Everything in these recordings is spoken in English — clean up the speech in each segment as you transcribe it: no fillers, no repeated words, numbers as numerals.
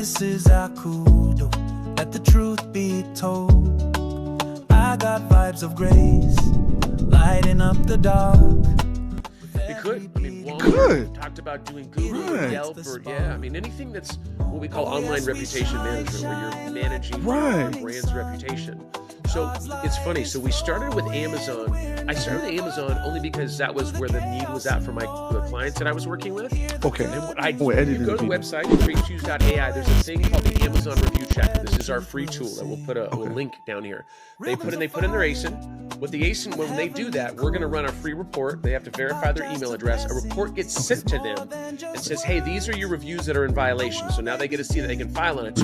This is Akudo, let the truth be told. I got vibes of grace, lighting up the dark. It could. I mean, Walmart talked about doing Google or Yelp or, I mean, anything that's what we call online reputation management, where you're managing your brand's reputation. So it's funny. So we started with Amazon. I started with Amazon only because that was where the need was at for the clients that I was working with. Okay. And you go to the website, createchoose.ai. There's a thing called the Amazon Review Check. This is our free tool that we'll put a link down here. They put in their ASIN. With the ASIN, when they do that, we're going to run a free report. They have to verify their email address. A report gets sent to them and says, hey, these are your reviews that are in violation. So now they get to see that they can file on it.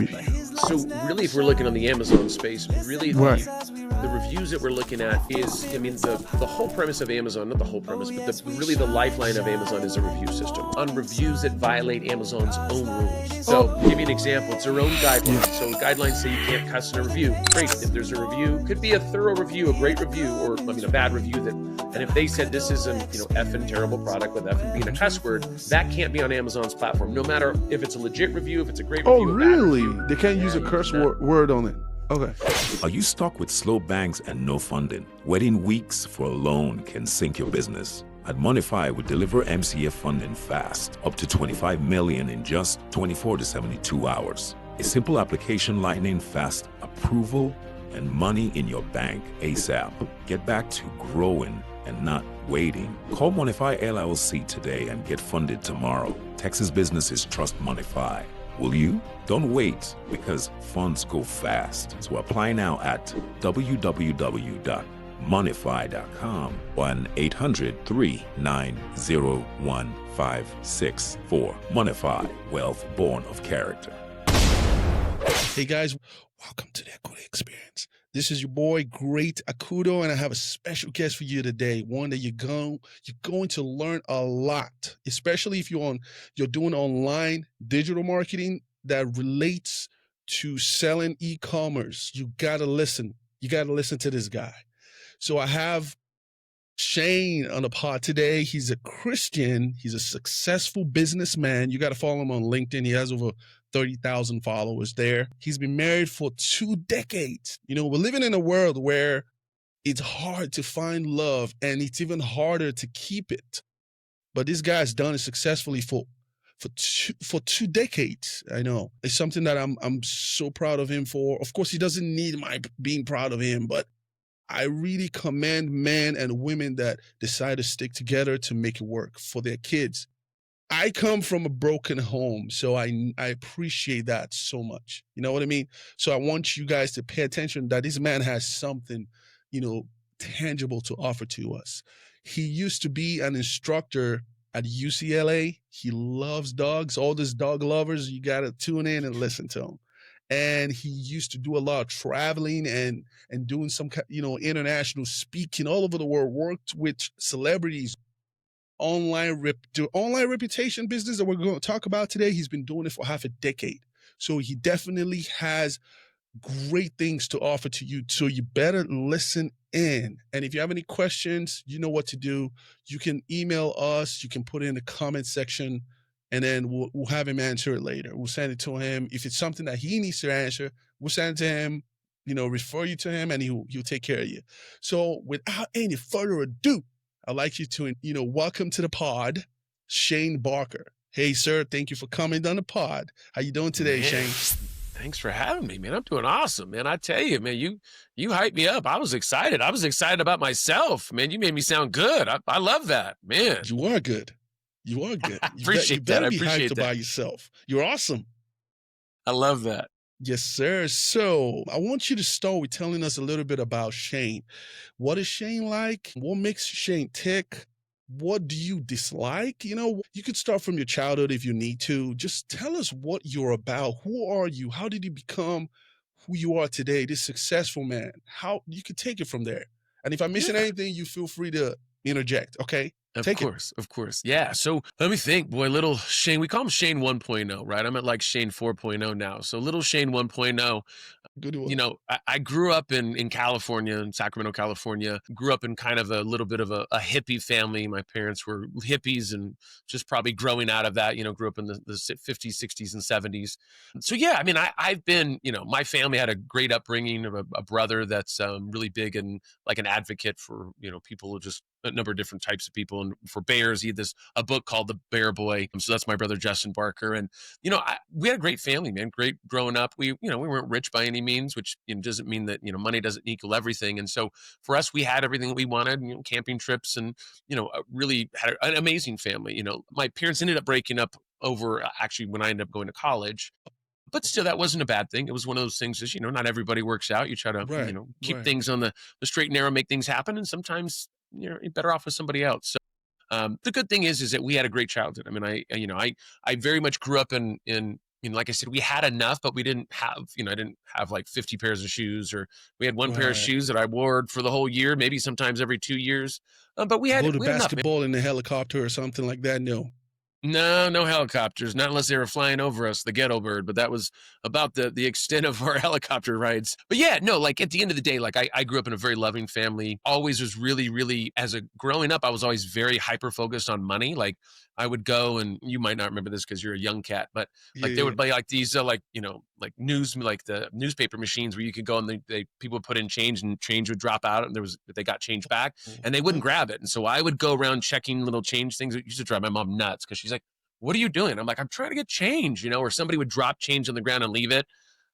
So really, if we're looking on the Amazon space, really the reviews that we're looking at is, I mean, the whole premise of Amazon, not the whole premise, but really the lifeline of Amazon is a review system on reviews that violate Amazon's own rules. So give you an example, it's their own guidelines. So guidelines say you can't cuss in a review. Great, if there's a review, could be a thorough review, a great review, or I mean a bad review and if they said this is an effing terrible product with effing being a cuss word, that can't be on Amazon's platform, no matter if it's a legit review, if it's a great review. Oh, really? They can't use a curse word on it. Okay. Are you stuck with slow banks and no funding? Waiting weeks for a loan can sink your business. At Monify, we deliver MCF funding fast, up to $25 million in just 24 to 72 hours. A simple application, lightning fast approval, and money in your bank ASAP. Get back to growing and not waiting. Call Monify LLC today and get funded tomorrow. Texas businesses trust Monify. Will you? Don't wait, because funds go fast. So apply now at www.monify.com or 800-390-1564. Monify, wealth born of character. Hey guys, welcome to the Akudo Experience. This is your boy, Great Akudo, and I have a special guest for you today. One that you're going to learn a lot, especially if you're doing online digital marketing that relates to selling e-commerce. You gotta listen. You gotta listen to this guy. So I have Shane on the pod today. He's a Christian. He's a successful businessman. You got to follow him on LinkedIn. He has over 30,000 followers there. He's been married for 2 decades. You know, we're living in a world where it's hard to find love and it's even harder to keep it. But this guy's done it successfully for 2 decades. I know it's something that I'm so proud of him for. Of course, he doesn't need my being proud of him, but I really commend men and women that decide to stick together to make it work for their kids. I come from a broken home, so I appreciate that so much. You know what I mean? So I want you guys to pay attention that this man has something, tangible to offer to us. He used to be an instructor at UCLA. He loves dogs. All these dog lovers, you got to tune in and listen to him. And he used to do a lot of traveling and doing some, international speaking all over the world, worked with celebrities. Online reputation business that we're going to talk about today, he's been doing it for half a decade. So he definitely has great things to offer to you. So you better listen in. And if you have any questions, you know what to do. You can email us. You can put it in the comment section, and then we'll have him answer it later. We'll send it to him. If it's something that he needs to answer, we'll send it to him, refer you to him, and he'll take care of you. So without any further ado, I'd like you to, welcome to the pod, Shane Barker. Hey, sir, thank you for coming on the pod. How you doing today, Shane? Thanks for having me, man. I'm doing awesome, man. I tell you, man, you hyped me up. I was excited. I was excited about myself, man. You made me sound good. I love that, man. You are good. You are good. I appreciate that. I appreciate that. About yourself. You're awesome. I love that. Yes, sir. So I want you to start with telling us a little bit about Shane. What is Shane like? What makes Shane tick? What do you dislike? You could start from your childhood if you need to. Just tell us what you're about. Who are you? How did you become who you are today, this successful man? How you could take it from there. And if I'm missing anything, you feel free to interject, okay? Of Take it. course, of course. Yeah. So let me think, boy, little Shane, we call him Shane 1.0, right? I'm at like Shane 4.0 now. So little Shane 1.0, Good you one. know, I grew up in California, in Sacramento, California. Grew up in kind of a little bit of a hippie family. My parents were hippies and just probably growing out of that, you know, grew up in the 50s, 60s, and 70s. So, yeah, I mean, I've been, you know, my family had a great upbringing, a brother that's really big and like an advocate for, you know, people who just a number of different types of people. And for bears, he had a book called The Bear Boy. So that's my brother, Justin Barker. And you know, we had a great family, man. Great growing up. We, you know, we weren't rich by any means, which you know, doesn't mean that you know money doesn't equal everything. And so for us, we had everything that we wanted. You know, camping trips, and you know, really had an amazing family. You know, my parents ended up breaking up over actually when I ended up going to college. But still, that wasn't a bad thing. It was one of those things, is you know, not everybody works out. You try to, you Right, know, keep right. things on the straight and narrow, make things happen, and sometimes you're better off with somebody else. So the good thing is that we had a great childhood. I mean, you know, I very much grew up in you know, like I said, we had enough, but we didn't have, you know, I didn't have like 50 pairs of shoes, or we had one pair of Right. shoes that I wore for the whole year, maybe sometimes every 2 years. But Go to we had enough, man. basketball in a helicopter or something like that? No. No, no helicopters, not unless they were flying over us, the ghetto bird. But that was about the extent of our helicopter rides. But yeah, no, like at the end of the day, like I grew up in a very loving family. Always was really, really, as a growing up, I was always very hyper focused on money. Like I would go, and you might not remember this because you're a young cat, but Yeah, like there yeah. would be like these like you know like like the newspaper machines where you could go and they people would put in change and change would drop out, and they got change back and they wouldn't grab it. And so I would go around checking little change things. It used to drive my mom nuts because she's like, what are you doing? I'm like, I'm trying to get change, you know, or somebody would drop change on the ground and leave it.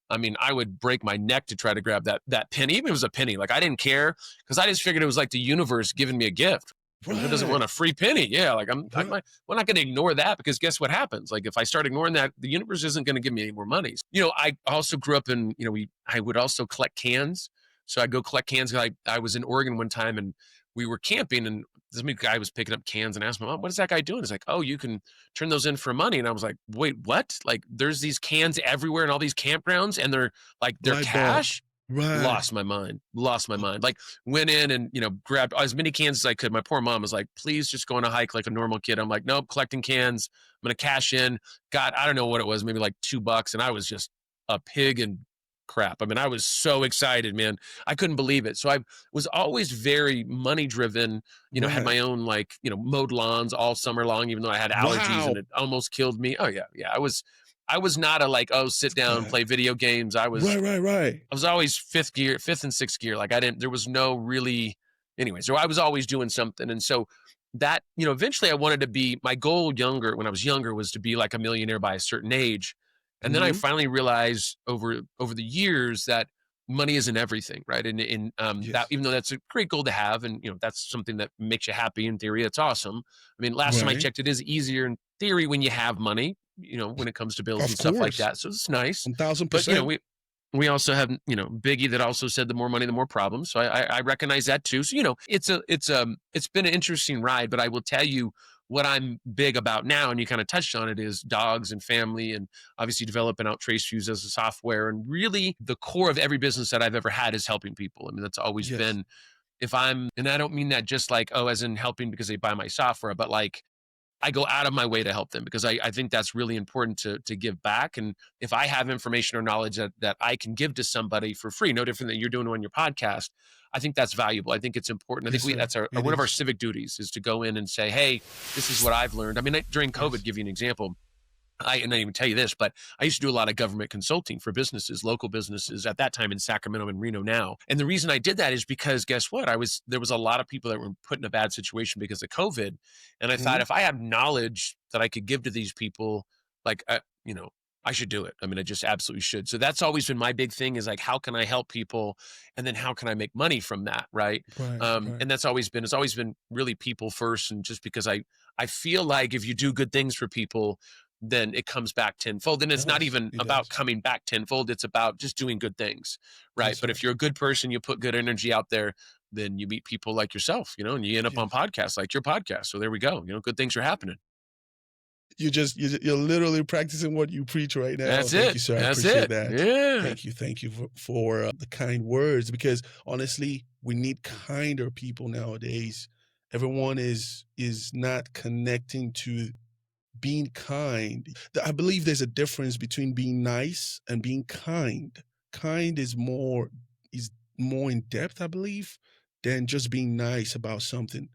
I mean, I would break my neck to try to grab that penny, even if it was a penny. Like I didn't care because I just figured it was like the universe giving me a gift. I mean, who doesn't want Right. a free penny? Yeah, like Right. we're not going to ignore that, because guess what happens? Like if I start ignoring that, the universe isn't going to give me any more money. You know, I also grew up in, you know, I would also collect cans. So I'd go collect cans. I was in Oregon one time, and we were camping, and this guy was picking up cans, and I asked my mom, what is that guy doing? He's like, oh, you can turn those in for money. And I was like, wait, what? Like there's these cans everywhere in all these campgrounds, and they're Light bulb. cash. Right. Lost my mind. Like went in and, you know, grabbed as many cans as I could. My poor mom was like, please just go on a hike like a normal kid. I'm like, nope, collecting cans. I'm going to cash in. Got, I don't know what it was, maybe like $2. And I was just a pig and crap. I mean, I was so excited, man. I couldn't believe it. So I was always very money driven, you know, had Right. my own, like, you know, mowed lawns all summer long, even though I had allergies Wow. and it almost killed me. Oh yeah. Yeah. I was not a like, oh, sit down, Right. play video games. Right, right, right. I was always fifth and sixth gear. Like there was no really, anyway. So I was always doing something. And so that, you know, eventually I wanted to be, my goal when I was younger was to be like a millionaire by a certain age. And then I Mhm. finally realized over the years that money isn't everything, right? And that, Yes. even though that's a great goal to have, and, you know, that's something that makes you happy in theory, it's awesome. I mean, last time I Right. checked, it is easier in theory when you have money, you know, when it comes to bills and Of stuff like course. that. So it's nice. But, you know, 1000%. we also have, you know, Biggie that also said the more money, the more problems. So I recognize that too. So, you know, it's been an interesting ride, but I will tell you what I'm big about now, and you kind of touched on it, is dogs and family, and obviously developing out Trace Fuse as a software. And really the core of every business that I've ever had is helping people. I mean, that's always Yes. been, and I don't mean that just like, oh, as in helping because they buy my software, but like I go out of my way to help them, because I think that's really important to give back. And if I have information or knowledge that I can give to somebody for free, no different than you're doing on your podcast, I think that's valuable. I think it's important. I think Yes, sir. that's It one of our is. civic duties, is to go in and say, hey, this is what I've learned. I mean, during COVID, Yes. give you an example. I didn't even tell you this, but I used to do a lot of government consulting for businesses, local businesses at that time in Sacramento and Reno now. And the reason I did that is because guess what? There was a lot of people that were put in a bad situation because of COVID. And I thought, Mhm. if I have knowledge that I could give to these people, like, you know, I should do it. I mean, I just absolutely should. So that's always been my big thing, is like, how can I help people? And then how can I make money from that? Right. Right, right. And it's always been really people first. And just because I feel like if you do good things for people, then it comes back tenfold. And it's not Yes, even it about does. coming back tenfold. It's about just doing good things. Right. Yes, But sir. if you're a good person, you put good energy out there, then you meet people like yourself, you know, and you end up on Yes. podcasts like your podcast. So there we go. You know, good things are happening. You're literally practicing what you preach right now. That's Thank you, it. sir. I That's appreciate it. that. Yeah. Thank you for the kind words, because honestly, we need kinder people nowadays. Everyone is not connecting to being kind. I believe there's a difference between being nice and being kind. Kind is more in depth, I believe, than just being nice about something.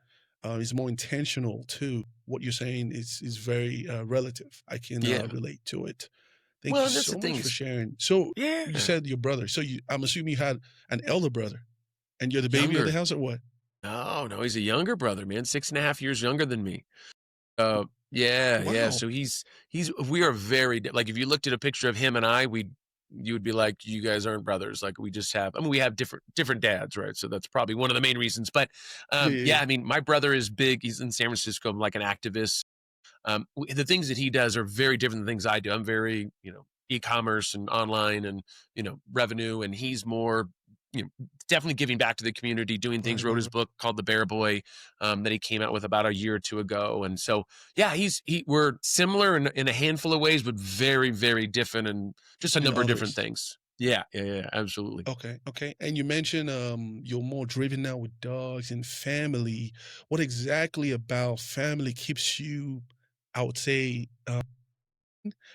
It's more intentional too. What you're saying is very relative. I can Yeah. relate to it. Thank Well, you and that's so the thing much for is, sharing. So you yeah, said your brother. I'm assuming you had an elder brother, and you're the baby of the younger. house, or what? No, no, he's a younger brother, man, 6.5 years younger than me. Yeah, yeah. Wow. So we are very like if you looked at a picture of him and I, you would be like, you guys aren't brothers. Like we just have, I mean, we have different dads, right? So that's probably one of the main reasons. But Yeah, yeah, yeah, yeah. I mean, my brother is big. He's in San Francisco, like an activist. The things that he does are very different than things I do. I'm very, e-commerce and online and, revenue, and he's more, definitely giving back to the community, doing things. Right, Wrote right, his right. book called The Bear Boy, that he came out with about a year or two ago. And so, yeah, we're similar in a handful of ways, but very, very different and just a In number of different others. things. Yeah, yeah, yeah, absolutely. Okay, okay. And you mentioned you're more driven now with dogs and family. What exactly about family keeps you, I would say,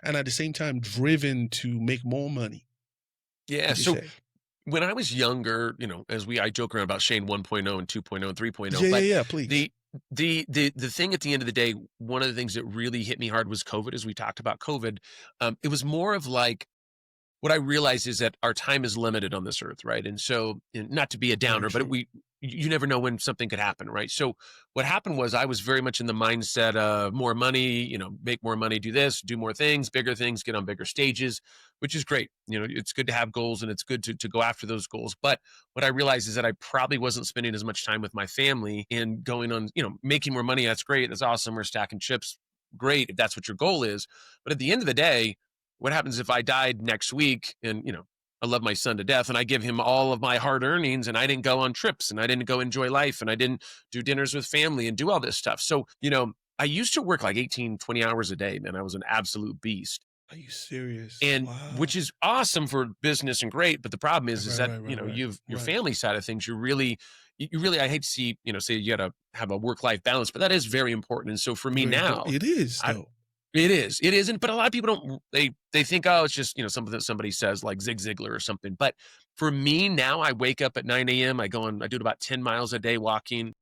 and at the same time driven to make more money? Yeah. Would you So say? when I was younger, I joke around about Shane 1.0 and 2.0 and 3.0, Yeah, yeah, but yeah. Please. the the thing at the end of the day, one of the things that really hit me hard was COVID. As we talked about COVID, it was more of like what I realize is that our time is limited on this earth, right? And so, and not to be a Very downer, but true. you never know when something could happen, right? So what happened was I was very much in the mindset of more money, make more money, do this, do more things, bigger things, get on bigger stages, which is great. It's good to have goals and it's good to go after those goals. But what I realized is that I probably wasn't spending as much time with my family and going on, making more money. That's great. That's awesome. We're stacking chips. Great if that's what your goal is. But at the end of the day, what happens if I died next week and, I love my son to death and I give him all of my hard earnings and I didn't go on trips and I didn't go enjoy life and I didn't do dinners with family and do all this stuff. So, I used to work like 18, 20 hours a day, man. I was an absolute beast. Are you serious? And which Wow. is awesome for business and great. But the problem Right, is right, that, right, right, right. you've your Right. family side of things, you really, I hate to see, say you got to have a work-life balance, but that is very important. And so for me Very important. now, It is I, though. it is. It isn't, but a lot of people don't. They think, oh, it's just something that somebody says like Zig Ziglar or something. But for me now, I wake up at 9 a.m. I do about 10 miles a day walking.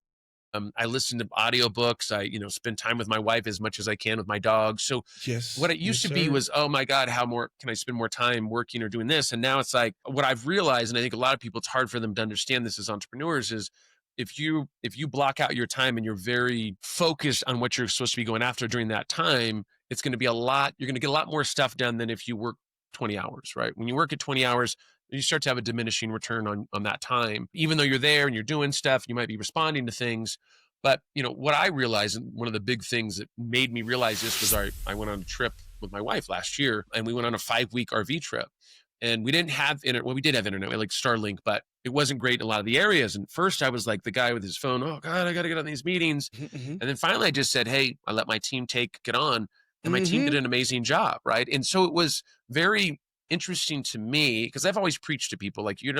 I listen to audiobooks. I spend time with my wife as much as I can with my dog. So what Yes. it Yes, used to be sir. was, oh my God, how more can I spend more time working or doing this? And now it's like what I've realized, and I think a lot of people, it's hard for them to understand this as entrepreneurs, is if you block out your time and you're very focused on what you're supposed to be going after during that time, it's going to be you're going to get a lot more stuff done than if you work 20 hours, right? When you work at 20 hours, you start to have a diminishing return on that time. Even though you're there and you're doing stuff, you might be responding to things. But what I realized, and one of the big things that made me realize this was I went on a trip with my wife last year, and we went on a 5-week RV trip. And we didn't have internet. Well, we did have internet, we had like Starlink, but it wasn't great in a lot of the areas. And first, I was like the guy with his phone. Oh God, I got to get on these meetings. Hmm. And then finally, I just said, "Hey," I let my team get on, and my team did Hmm. an amazing job, right? And so it was very interesting to me because I've always preached to people like if you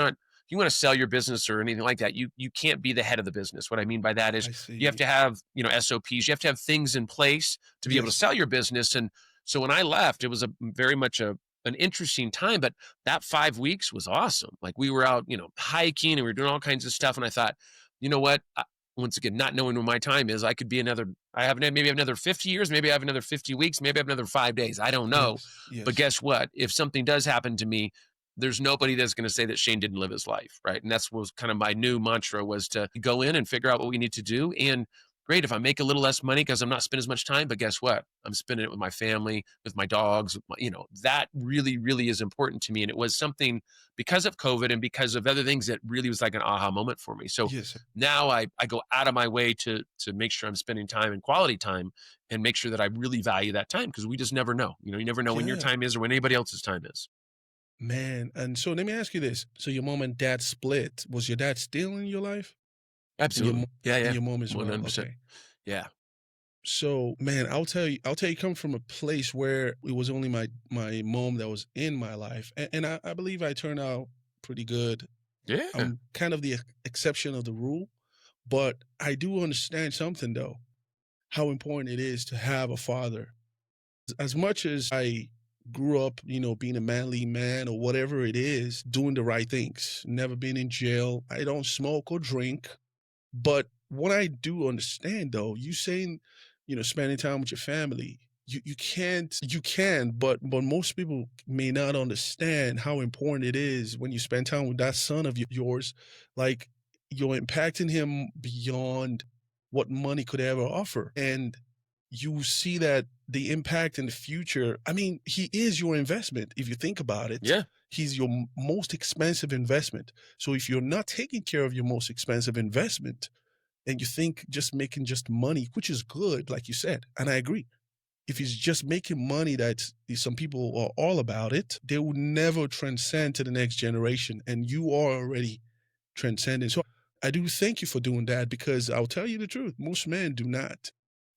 want to sell your business or anything like that, you can't be the head of the business. What I mean by that is I you have see. to have SOPs, you have to have things in place to be able to Yes. sell your business. And so when I left, it was a very much an interesting time, but that 5 weeks was awesome. Like we were out, hiking and we were doing all kinds of stuff. And I thought, you know what? Once again, not knowing when my time is, I could be maybe have another 50 years, maybe I have another 50 weeks, maybe I have another 5 days. I don't know. Yes. But Yes. guess what? If something does happen to me, there's nobody that's going to say that Shane didn't live his life, right? And that's what was kind of my new mantra was to go in and figure out what we need to do. And great, if I make a little less money because I'm not spending as much time, but guess what? I'm spending it with my family, with my dogs, with that really, really is important to me. And it was something because of COVID and because of other things that really was like an aha moment for me. So Yes. now I go out of my way to make sure I'm spending time and quality time and make sure that I really value that time because we just never know. You never know when your Yeah. time is or when anybody else's time is. Man, and so let me ask you this. So your mom and dad split. Was your dad still in your life? And your Absolutely. mom Yeah, and yeah. your mom as well. 100%. Okay. Yeah. So man, I'll tell you, come from a place where it was only my mom that was in my life. And I believe I turned out pretty good. Yeah. I'm kind of the exception of the rule. But I do understand something though, how important it is to have a father. As much as I grew up, being a manly man or whatever it is, doing the right things, never been in jail, I don't smoke or drink. But what I do understand though, you saying, spending time with your family, you can, but most people may not understand how important it is when you spend time with that son of yours. Like, you're impacting him beyond what money could ever offer. And you see that the impact in the future, I mean, he is your investment. If you think about it, Yeah. he's your most expensive investment. So if you're not taking care of your most expensive investment, and you think just making just money, which is good, like you said, and I agree. If he's just making money, some people are all about it, they will never transcend to the next generation. And you are already transcending. So I do thank you for doing that, because I'll tell you the truth. Most men do not.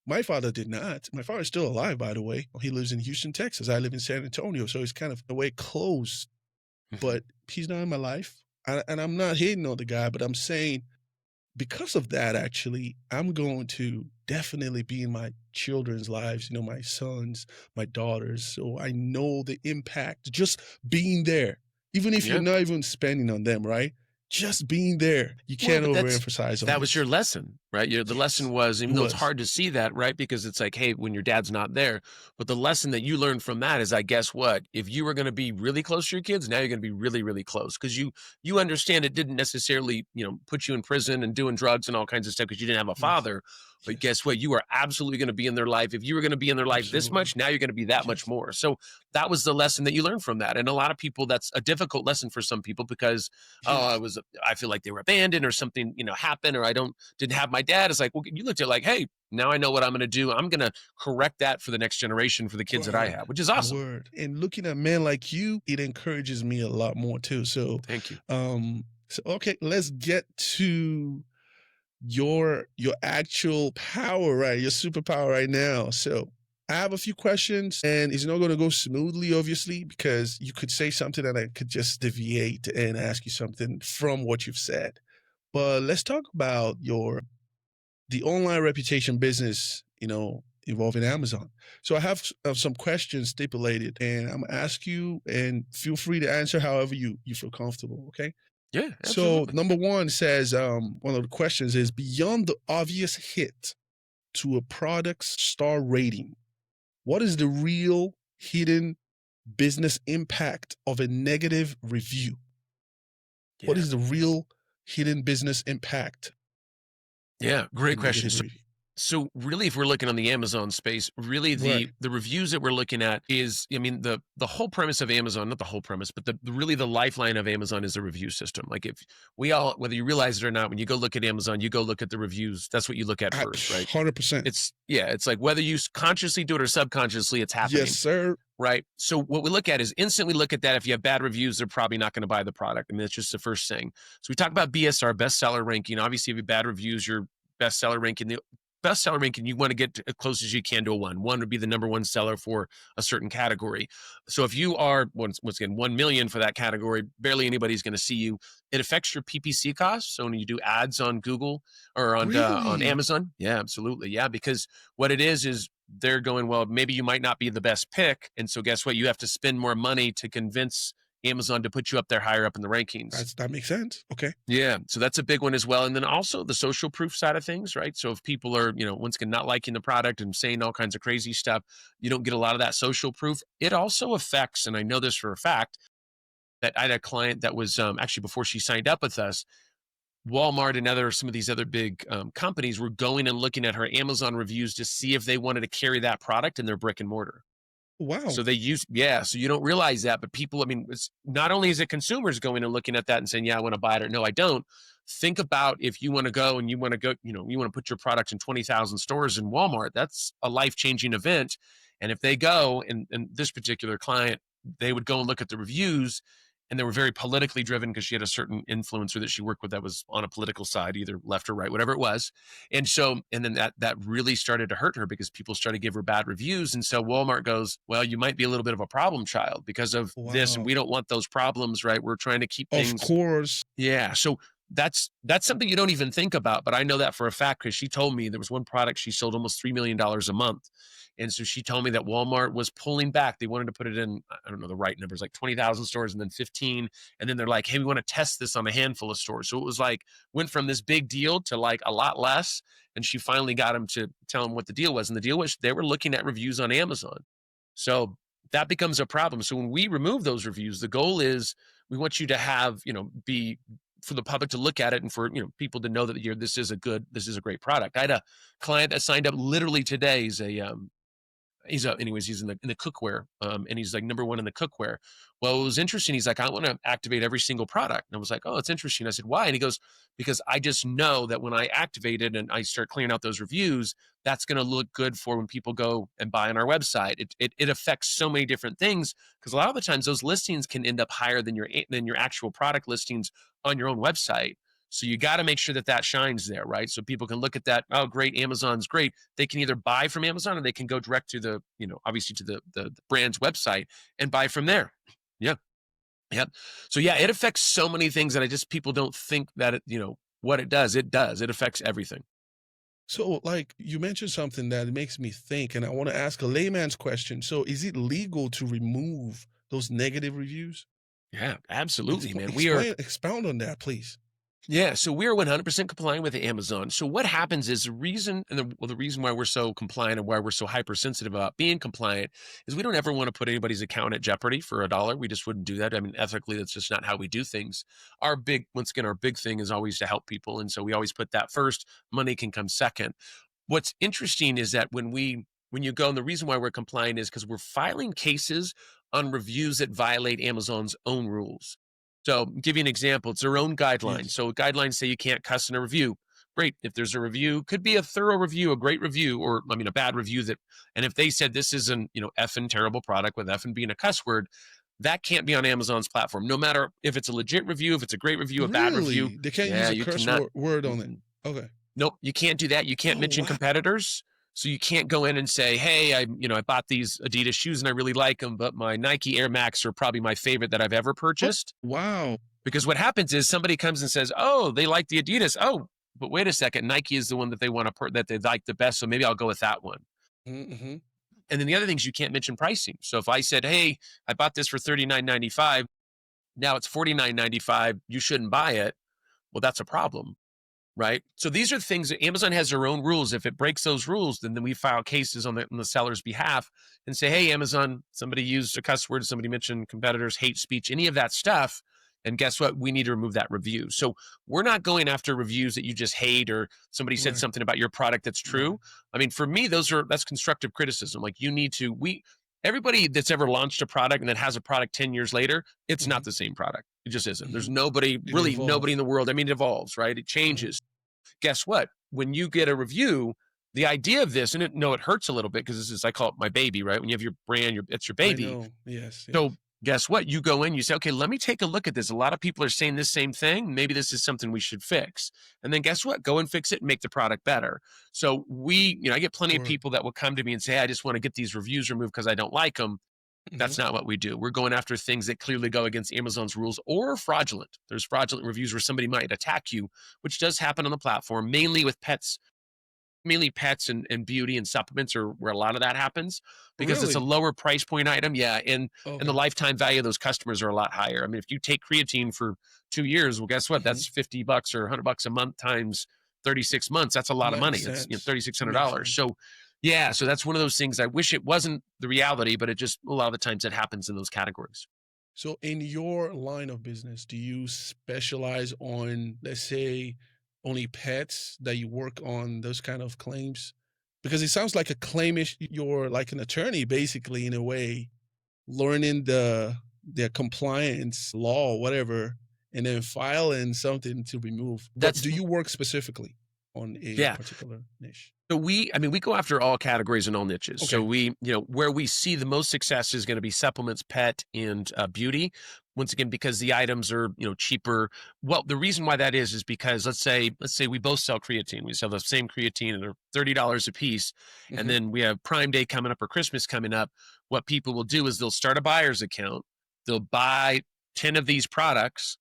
My father did not. My father's still alive, by the way. He lives in Houston, Texas. I live in San Antonio. So it's kind of in a way close, but he's not in my life. And I'm not hating on the guy, but I'm saying, because of that, actually, I'm going to definitely be in my children's lives, my sons, my daughters. So I know the impact, just being there, even if Yeah. you're not even spending on them, right? Just being there. You Well, can't but overemphasize on that was this. your lesson, right? The lesson was, even It though it's was. hard to see that, right? Because it's like, hey, when your dad's not there, but the lesson that you learned from that is, I guess what? If you were going to be really close to your kids, now you're going to be really, really close, because you understand it didn't necessarily, put you in prison and doing drugs and all kinds of stuff because you didn't have a Yes. father. But Yes. guess what? You are absolutely going to be in their life. If you were going to be in their life this Absolutely. much, now you're going to be that much Yes. more. So that was the lesson that you learned from that. And a lot of people, that's a difficult lesson for some people, because Yes. I feel like they were abandoned, or something, happened, or didn't have my dad. It's like, well, you looked at it like, hey, now I know what I'm going to do. I'm going to correct that for the next generation, for the kids that I have, which is awesome. Word. And looking at men like you, it encourages me a lot more too. So, Thank you. Okay, let's get to your actual power, right? Your superpower right now. So I have a few questions, and it's not going to go smoothly, obviously, because you could say something and I could just deviate and ask you something from what you've said. But let's talk about the online reputation business, involving Amazon. So I have some questions stipulated, and I'm gonna ask you, and feel free to answer however you feel comfortable. Okay. Yeah, So absolutely. number one says, one of the questions is, beyond the obvious hit to a product's star rating, what is the real hidden business impact of a negative review? What Yeah. is the real hidden business impact Yeah, of a great question. negative review? So really, if we're looking on the Amazon space, really Right. the reviews that we're looking at is, I mean, the whole premise of Amazon, not the whole premise, but really the lifeline of Amazon is the review system. Like, if we all, whether you realize it or not, when you go look at Amazon, you go look at the reviews. That's what you look at first, right? 100%. It's like, whether you consciously do it or subconsciously, it's happening. Yes, sir. Right. So what we look at is, instantly look at that. If you have bad reviews, they're probably not going to buy the product. I mean, that's just the first thing. So we talk about BSR, bestseller ranking. Obviously, if you have bad reviews, your bestseller ranking, the bestseller ranking, you want to get as close as you can to a one. One would be the number one seller for a certain category. So if you are, once again, 1 million for that category, barely anybody's going to see you. It affects your PPC costs. So when you do ads on Google or on Really? Amazon, yeah, absolutely, yeah, because what it is they're going, well, maybe you might not be the best pick, and so guess what? You have to spend more money to convince Amazon to put you up there higher up in the rankings. That makes sense. Okay. Yeah, so that's a big one as well. And then also the social proof side of things, right? So if people are, once again, not liking the product and saying all kinds of crazy stuff, you don't get a lot of that social proof. It also affects, and I know this for a fact, that I had a client that was, actually, before she signed up with us, Walmart and some of these other big companies were going and looking at her Amazon reviews to see if they wanted to carry that product in their brick and mortar. Wow. So so you don't realize that, but people, I mean, it's not only is it consumers going and looking at that and saying, yeah, I want to buy it, or no, I don't. Think about, if you want to go and you want to put your product in 20,000 stores in Walmart, that's a life-changing event. And if they go, and this particular client, they would go and look at the reviews, and they were very politically driven, because she had a certain influencer that she worked with that was on a political side, either left or right, whatever it was. And then that really started to hurt her, because people started to give her bad reviews. And so Walmart goes, well, you might be a little bit of a problem child because of this, and Wow. we don't want those problems, right? We're trying to keep Of things. course. Yeah. So that's something you don't even think about. But I know that for a fact because she told me there was one product she sold almost $3 million a month. And so she told me that Walmart was pulling back. They wanted to put it in, I don't know the right numbers, like 20,000 stores and then 15. And then they're like, hey, we want to test this on a handful of stores. So it was like, went from this big deal to like a lot less. And she finally got him to tell him what the deal was. And the deal was they were looking at reviews on Amazon. So that becomes a problem. So when we remove those reviews, the goal is we want you to have, be for the public to look at it and for, people to know that this is a great product. I had a client that signed up literally today. He's in the cookware, and he's like number one in the cookware. Well, it was interesting. He's like, I want to activate every single product. And I was like, oh, it's interesting. I said, why? And he goes, because I just know that when I activate it and I start clearing out those reviews, that's going to look good for when people go and buy on our website. It affects so many different things because a lot of the times those listings can end up higher than your actual product listings on your own website. So you got to make sure that shines there, right? So people can look at that. Oh, great. Amazon's great. They can either buy from Amazon or they can go direct to the, obviously to the brand's website and buy from there. Yeah. Yep. So yeah, it affects so many things that people don't think that it, what it does. It does. It affects everything. So, like, you mentioned something that makes me think, and I want to ask a layman's question. So, is it legal to remove those negative reviews? Yeah, absolutely, man. Expound on that, please. Yeah, so we're 100% compliant with Amazon. So what happens is the reason why we're so compliant and why we're so hypersensitive about being compliant is we don't ever want to put anybody's account at jeopardy for $1. We just wouldn't do that. I mean, ethically, that's just not how we do things. Our big thing is always to help people. And so we always put that first. Money can come second. What's interesting is that when you go, and the reason why we're compliant is because we're filing cases on reviews that violate Amazon's own rules. So give you an example, it's their own guidelines. Yes. So guidelines say you can't cuss in a review. Great. If there's a review, could be a thorough review, a great review, or a bad review and if they said this is an, effing terrible product with effing being a cuss word, that can't be on Amazon's platform. No matter if it's a legit review, if it's a great review, a bad review. They can't use a curse word on it. Okay. Nope. You can't do that. You can't mention competitors. So you can't go in and say, hey, I bought these Adidas shoes and I really like them, but my Nike Air Max are probably my favorite that I've ever purchased. Wow. Because what happens is somebody comes and says, oh, they like the Adidas. Oh, but wait a second. Nike is the one that they want to that they like the best. So maybe I'll go with that one. Mm-hmm. And then the other thing is you can't mention pricing. So if I said, hey, I bought this for $39.95, now it's $49.95, you shouldn't buy it. Well, that's a problem. Right. So these are things that Amazon has their own rules. If it breaks those rules, then we file cases on the seller's behalf and say, hey, Amazon, somebody used a cuss word, somebody mentioned competitors, hate speech, any of that stuff. And guess what? We need to remove that review. So we're not going after reviews that you just hate or somebody said something about your product that's true. I mean, for me, that's constructive criticism. Like everybody that's ever launched a product and that has a product 10 years later, it's not the same product. It just isn't. There's nobody in the world. I mean, it evolves, right? It changes. Guess what? When you get a review, the idea of this, and it hurts a little bit because I call it my baby, right? When you have your brand, it's your baby. I know. Yes. So guess what? You go in, you say, okay, let me take a look at this. A lot of people are saying this same thing. Maybe this is something we should fix. And then guess what? Go and fix it and make the product better. So I get plenty of people that will come to me and say, hey, I just want to get these reviews removed because I don't like them. That's not what we do. We're going after things that clearly go against Amazon's rules or fraudulent. There's fraudulent reviews where somebody might attack you, which does happen on the platform, mainly with pets. Mainly pets and beauty and supplements are where a lot of that happens because it's a lower price point item. Yeah. And the lifetime value of those customers are a lot higher. I mean, if you take creatine for 2 years, well, guess what? That's $50 or $100 a month times 36 months. That's a lot of money. It's $3,600. So yeah, so that's one of those things. I wish it wasn't the reality, but it just a lot of the times it happens in those categories. So in your line of business, do you specialize on, let's say, only pets that you work on those kind of claims? Because it sounds like a claimish, you're like an attorney, basically, in a way, learning the compliance law, whatever, and then filing something to remove. Do you work specifically on a particular niche? So we go after all categories and all niches. Okay. So we, where we see the most success is going to be supplements, pet, and beauty. Once again, because the items are, cheaper. Well, the reason why that is because let's say we both sell creatine. We sell the same creatine and they're $30 a piece. Mm-hmm. And then we have Prime Day coming up or Christmas coming up. What people will do is they'll start a buyer's account. They'll buy 10 of these products.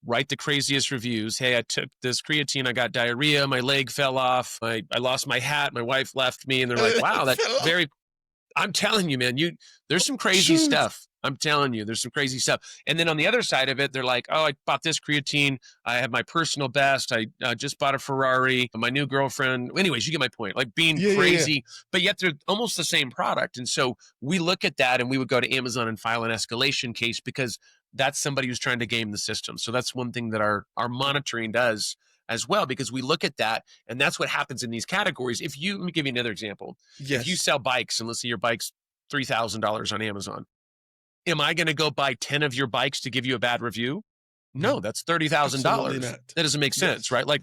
write the craziest reviews. Hey, I took this creatine, I got diarrhea, my leg fell off, I lost my hat, my wife left me, and they're like, wow, that's very, I'm telling you, man, there's some crazy stuff. I'm telling you, there's some crazy stuff. And then on the other side of it, they're like, oh, I bought this creatine. I have my personal best. I just bought a Ferrari. My new girlfriend. Anyways, you get my point. Like being crazy, but yet they're almost the same product. And so we look at that and we would go to Amazon and file an escalation case because that's somebody who's trying to game the system. So that's one thing that our monitoring does as well, because we look at that and that's what happens in these categories. Let me give you another example. Yes. If you sell bikes and let's say your bike's $3,000 on Amazon, am I going to go buy 10 of your bikes to give you a bad review? No, that's $30,000. That doesn't make sense, right? Like,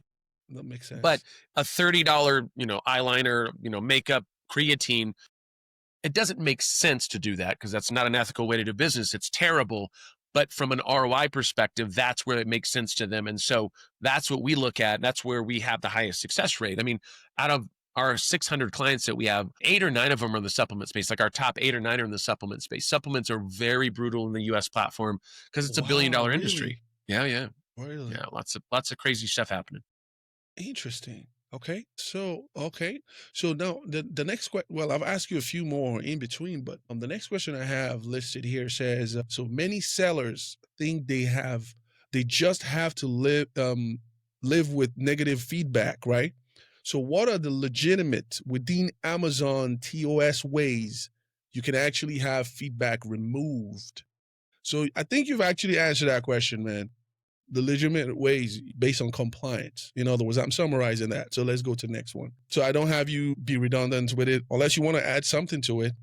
that makes sense. But a $30, eyeliner, makeup, creatine, it doesn't make sense to do that because that's not an ethical way to do business. It's terrible. But from an ROI perspective, that's where it makes sense to them. And so that's what we look at. That's where we have the highest success rate. I mean, out of our 600 clients that we have, 8 or 9 of them are in the supplement space. Like our top 8 or 9 are in the supplement space. Supplements are very brutal in the US platform because it's a $1 billion industry. Yeah. Really? Yeah. Lots of crazy stuff happening. Interesting. Okay. So now the next question, well, I've asked you a few more in between, but the next question I have listed here says, so many sellers think they just have to live with negative feedback, right? So what are the legitimate within Amazon TOS ways you can actually have feedback removed? So I think you've actually answered that question, man. The legitimate ways based on compliance. In other words, I'm summarizing that. So let's go to the next one. So I don't have you be redundant with it unless you want to add something to it.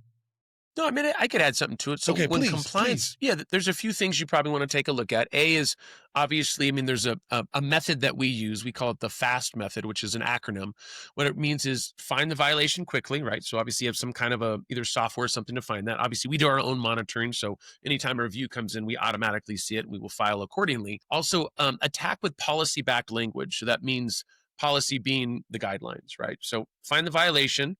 No, I mean, I could add something to it. So okay, when compliance, there's a few things you probably want to take a look at. A is obviously, there's a method that we use. We call it the FAST method, which is an acronym. What it means is find the violation quickly, right? So obviously you have some kind of either software or something to find that. Obviously we do our own monitoring. So anytime a review comes in, we automatically see it and we will file accordingly. Also, attack with policy-backed language. So that means policy being the guidelines, right? So find the violation,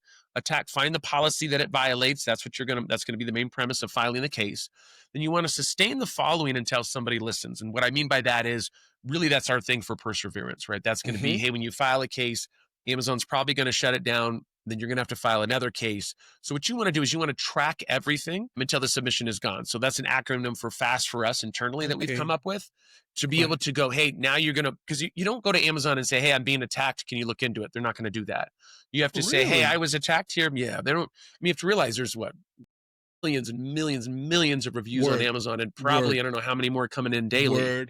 find the policy that it violates. That's going to be the main premise of filing the case. Then you want to sustain the following until somebody listens. And what I mean by that is really that's our thing for perseverance, right? That's going to be, hey, when you file a case, Amazon's probably going to shut it down. Then you're going to have to file another case. So what you want to do is you want to track everything until the submission is gone. So that's an acronym for FAST for us internally that we've come up with to be able to go, hey, now you're going to, because you don't go to Amazon and say, hey, I'm being attacked. Can you look into it? They're not going to do that. You have to say, hey, I was attacked here. Yeah, they don't. You have to realize there's millions and millions and millions of reviews on Amazon and probably, I don't know how many more coming in daily.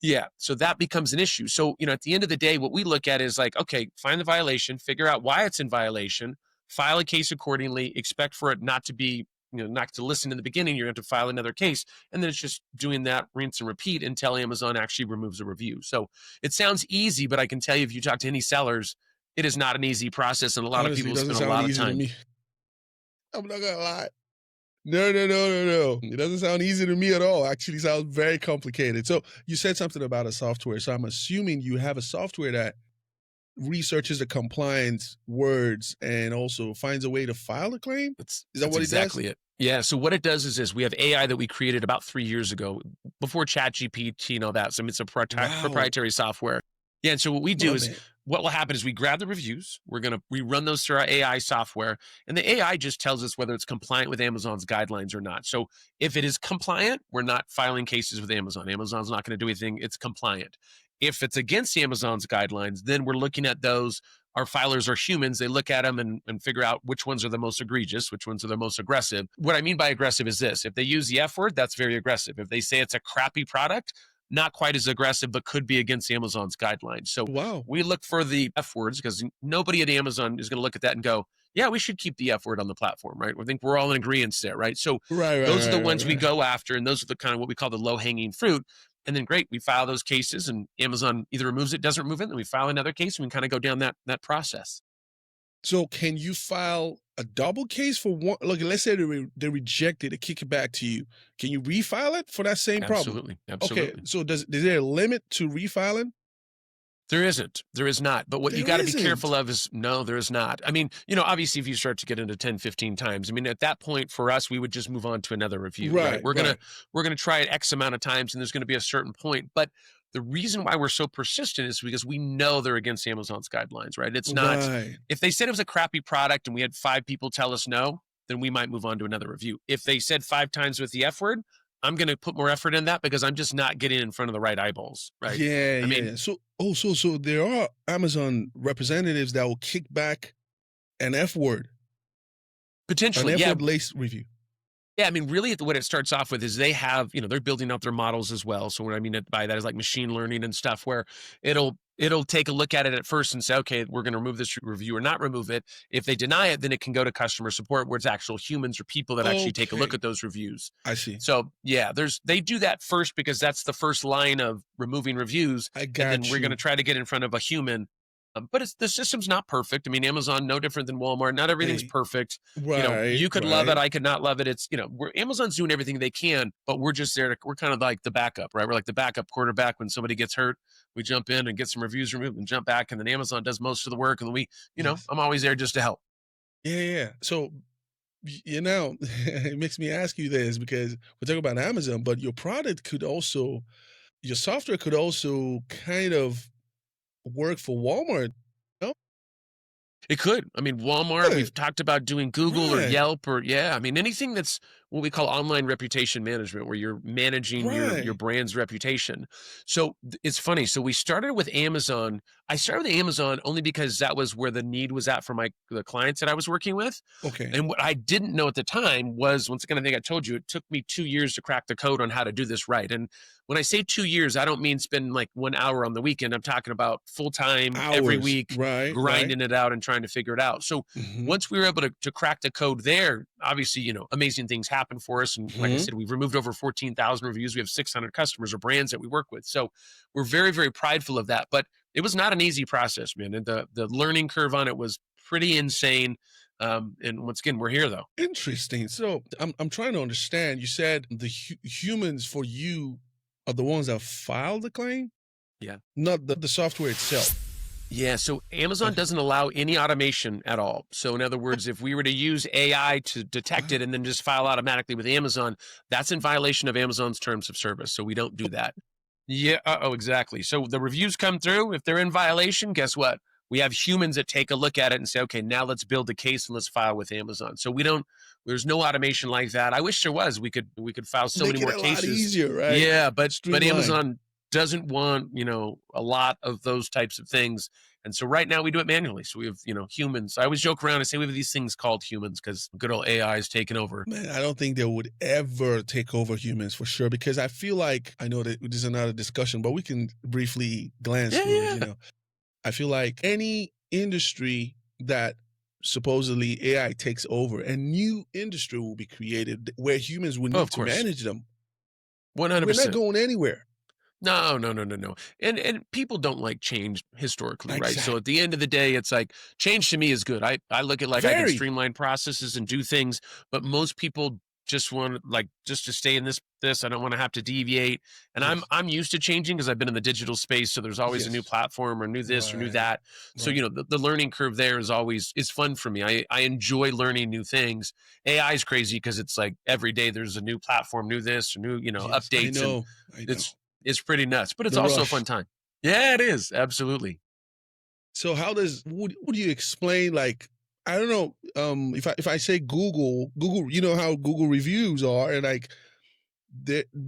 Yeah. So that becomes an issue. So, at the end of the day, what we look at is like, okay, find the violation, figure out why it's in violation, file a case accordingly, expect for it not to be, not to listen in the beginning. You're going to have to file another case. And then it's just doing that rinse and repeat until Amazon actually removes a review. So it sounds easy, but I can tell you, if you talk to any sellers, it is not an easy process. And a lot of people spend a lot of time. I'm not going to lie. No. It doesn't sound easy to me at all. Actually, sounds very complicated. So you said something about a software. So I'm assuming you have a software that researches the compliance words and also finds a way to file a claim? Is that what it does? Exactly it. Yeah. So what it does is this: we have AI that we created about 3 years ago, before ChatGPT and all that. So it's a proprietary software. Yeah. And so what we do is, what will happen is we grab the reviews, we run those through our AI software, and the AI just tells us whether it's compliant with Amazon's guidelines or not. So if it is compliant, we're not filing cases with Amazon. Amazon's not going to do anything. It's compliant. If it's against Amazon's guidelines, then we're looking at those. Our filers are humans. They look at them and figure out which ones are the most egregious, which ones are the most aggressive. What I mean by aggressive is this: if they use the F word, that's very aggressive. If they say it's a crappy product, not quite as aggressive, but could be against Amazon's guidelines. So we look for the F words because nobody at Amazon is going to look at that and go, yeah, we should keep the F word on the platform, right? I think we're all in agreement there, right? So those are the ones we go after, and those are the kind of what we call the low-hanging fruit. And then great, we file those cases and Amazon either removes it, doesn't remove it, and then we file another case and we kind of go down that process. So can you file a double case for one? Look, let's say they reject it, they kick it back to you. Can you refile it for that same problem? Absolutely. Okay, so is there a limit to refiling? There isn't. There is not. But what you got to be careful of is, no, there is not. I mean, obviously if you start to get into 10, 15 times, at that point for us, we would just move on to another review. Right? We're going to try it X amount of times and there's going to be a certain point. But The reason why we're so persistent is because we know they're against Amazon's guidelines, right? It's not, Right. if they said it was a crappy product and we had 5 people tell us no, then we might move on to another review. If they said 5 times with the F word, I'm going to put more effort in that because I'm just not getting in front of the right eyeballs, right? Yeah, I mean, yeah. So there are Amazon representatives that will kick back an F word, an potentially, F yeah. word laced review. Yeah, I mean, really, what it starts off with is they have, they're building out their models as well. So what I mean by that is like machine learning and stuff, where it'll take a look at it at first and say, okay, we're going to remove this review or not remove it. If they deny it, then it can go to customer support, where it's actual humans or people that actually take a look Okay. at those reviews. I see. So yeah, they do that first because that's the first line of removing reviews, I and got then we're you. going to try to get in front of a human. But the system's not perfect. I mean, Amazon, no different than Walmart. Not everything's Hey, perfect. right, You could love it. right. I could not love it. It's, Amazon's doing everything they can, but we're just there. We're kind of like the backup, right? We're like the backup quarterback. When somebody gets hurt, we jump in and get some reviews removed and jump back. And then Amazon does most of the work. And then Yes. I'm always there just to help. Yeah, yeah. So, it makes me ask you this because we're talking about Amazon, but your product could also, your software could also kind of work for Walmart. No? It could. I mean, Walmart, Good. we've talked about doing Google or Right. Yelp or, yeah, I mean, anything that's what we call online reputation management, where you're managing your Right. brand's reputation. So it's funny. So we started with Amazon. I started with Amazon only because that was where the need was at for the clients that I was working with. Okay. And what I didn't know at the time was, once again, I think I told you, it took me 2 years to crack the code on how to do this right. And when I say 2 years, I don't mean spend like 1 hour on the weekend. I'm talking about full time every Hours. week, Right. Right. grinding it out and trying to figure it out. So Mhm. once we were able to crack the code there, obviously, amazing things happen for us. And like I Mhm. said, we've removed over 14,000 reviews. We have 600 customers or brands that we work with. So we're very, very prideful of that. But it was not an easy process, man. And the learning curve on it was pretty insane. And once again, we're here though. Interesting. So I'm trying to understand. You said the humans for you are the ones that file the claim, Yeah. not the software itself. Yeah, so Amazon Okay. doesn't allow any automation at all. So in other words, if we were to use AI to detect it and then just file automatically with Amazon, that's in violation of Amazon's terms of service. So we don't do that. Yeah, exactly. So the reviews come through. If they're in violation, guess what? We have humans that take a look at it and say, okay, now let's build the case and let's file with Amazon. So there's no automation like that. I wish there was. We could file so Make many it more a lot cases. easier, right? Yeah, but Streamline. Amazon doesn't want, a lot of those types of things. And so right now we do it manually. So we have, humans. I always joke around and say we have these things called humans because good old AI is taking over. Man, I don't think they would ever take over humans for sure, because I feel like, I know that this is another discussion, but we can briefly glance Yeah, through yeah. it. I feel like any industry that supposedly AI takes over, a new industry will be created where humans will Oh, need of to course. manage them. 100%. We're not going anywhere. No. And people don't like change historically, right? So Exactly. at the end of the day, it's like change to me is good. I look at like I can Very. streamline processes and do things, but most people just want just to stay in this. I don't want to have to deviate. And Yes. I'm used to changing because I've been in the digital space. So there's always a new Yes. platform or new this or new Right. that. So, Right. the learning curve there is fun for me. I enjoy learning new things. AI is crazy because it's like every day there's a new platform, new this or new, Yes, updates. And I know. it's pretty nuts, but it's The also a rush. fun time. Yeah, it is. Absolutely. So how would you explain, like, I don't know, if I say Google, you know how Google reviews are, and like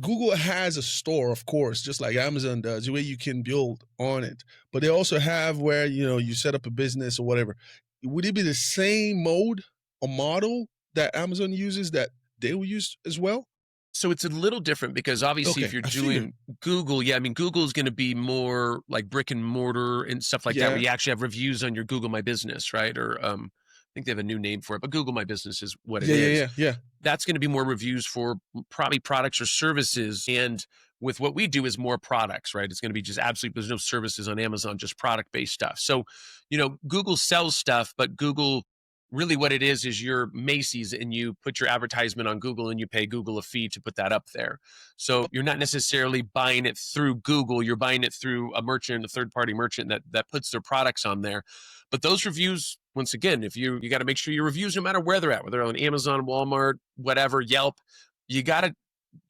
Google has a store, of course, just like Amazon does, where you can build on it. But they also have where, you set up a business or whatever. Would it be the same mode or model that Amazon uses that they will use as well? So it's a little different because obviously if Okay, you're I doing figured. Google, yeah, I mean, Google is going to be more like brick and mortar and stuff like that, where Yeah. you actually have reviews on your Google My Business, right? Or I think they have a new name for it, but Google My Business is what it is. Yeah. That's going to be more reviews for probably products or services. And with what we do is more products, right? It's going to be just absolutely, there's no services on Amazon, just product based stuff. So, Google sells stuff, but Google really what it is your Macy's, and you put your advertisement on Google and you pay Google a fee to put that up there. So you're not necessarily buying it through Google. You're buying it through a merchant, a third party merchant that puts their products on there. But those reviews, once again, if you got to make sure your reviews, no matter where they're at, whether they're on Amazon, Walmart, whatever, Yelp, you got to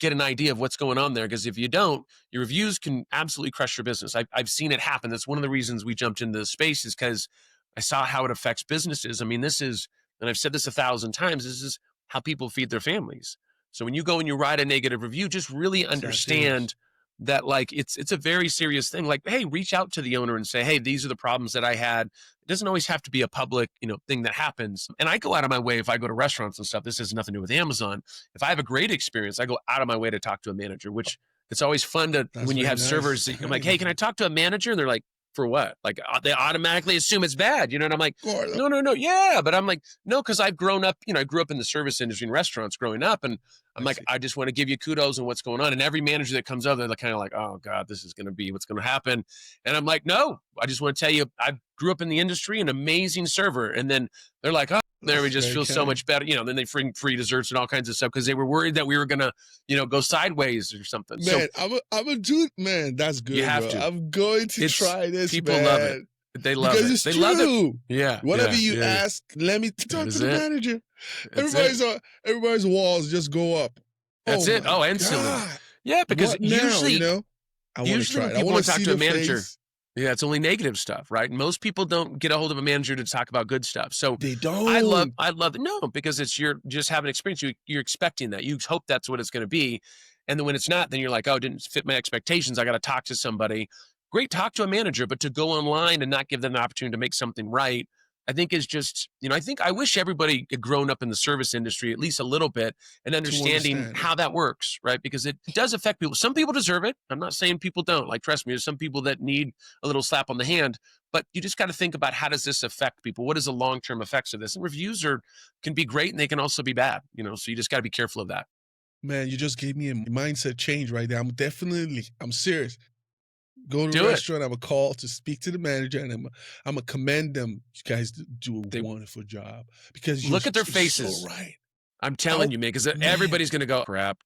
get an idea of what's going on there. Because if you don't, your reviews can absolutely crush your business. I've seen it happen. That's one of the reasons we jumped into this space, is because I saw how it affects businesses. I mean, this is, and I've said this 1,000 times, this is how people feed their families. So when you go and you write a negative review, just really understand that, like, it's a very serious thing. Like, hey, reach out to the owner and say, hey, these are the problems that I had. It doesn't always have to be a public, thing that happens. And I go out of my way, if I go to restaurants and stuff, this has nothing to do with Amazon. If I have a great experience, I go out of my way to talk to a manager, which it's always fun to, when you have servers, I'm like, hey, can I talk to a manager? And they're like, for what? Like, they automatically assume it's bad, And I'm like, no. Yeah. But I'm like, no, because I've grown up, I grew up in the service industry and restaurants growing up. And I'm like, I just want to give you kudos on what's going on. And every manager that comes over, they're kind of like, oh God, this is going to be what's going to happen. And I'm like, no, I just want to tell you, I grew up in the industry, an amazing server. And then they're like, oh, there, we just feel so much better. Then they bring free desserts and all kinds of stuff because they were worried that we were going to, go sideways or something. Man, so, I'm a dude, man. That's good. You have to. I'm going to try this. People man. love it. They love because it. It's they true. love it. Yeah. Whatever you ask, let me talk to the manager. Everybody's walls just go up. That's it. Oh, instantly. God. Yeah, because usually, I want to try it. I want to talk to a manager. Face. Yeah, it's only negative stuff, right? Most people don't get a hold of a manager to talk about good stuff. So they don't. I love it. No, because it's you're just having an experience. You're expecting that. You hope that's what it's going to be. And then when it's not, then you're like, oh, it didn't fit my expectations. I got to talk to somebody. Great, talk to a manager, but to go online and not give them the opportunity to make something right, I think is just, I wish everybody had grown up in the service industry at least a little bit and understanding how that works, right? Because it does affect people. Some people deserve it. I'm not saying people don't. Like, trust me, there's some people that need a little slap on the hand, but you just got to think about, how does this affect people? What is the long-term effects of this? And reviews can be great and they can also be bad, so you just got to be careful of that. Man, you just gave me a mindset change right there. I'm serious. Go to a restaurant, I'm going to call to speak to the manager, and I'm going to commend them. You guys do a wonderful job. Because look at their faces. So right. I'm telling you, man, because everybody's going to go, crap,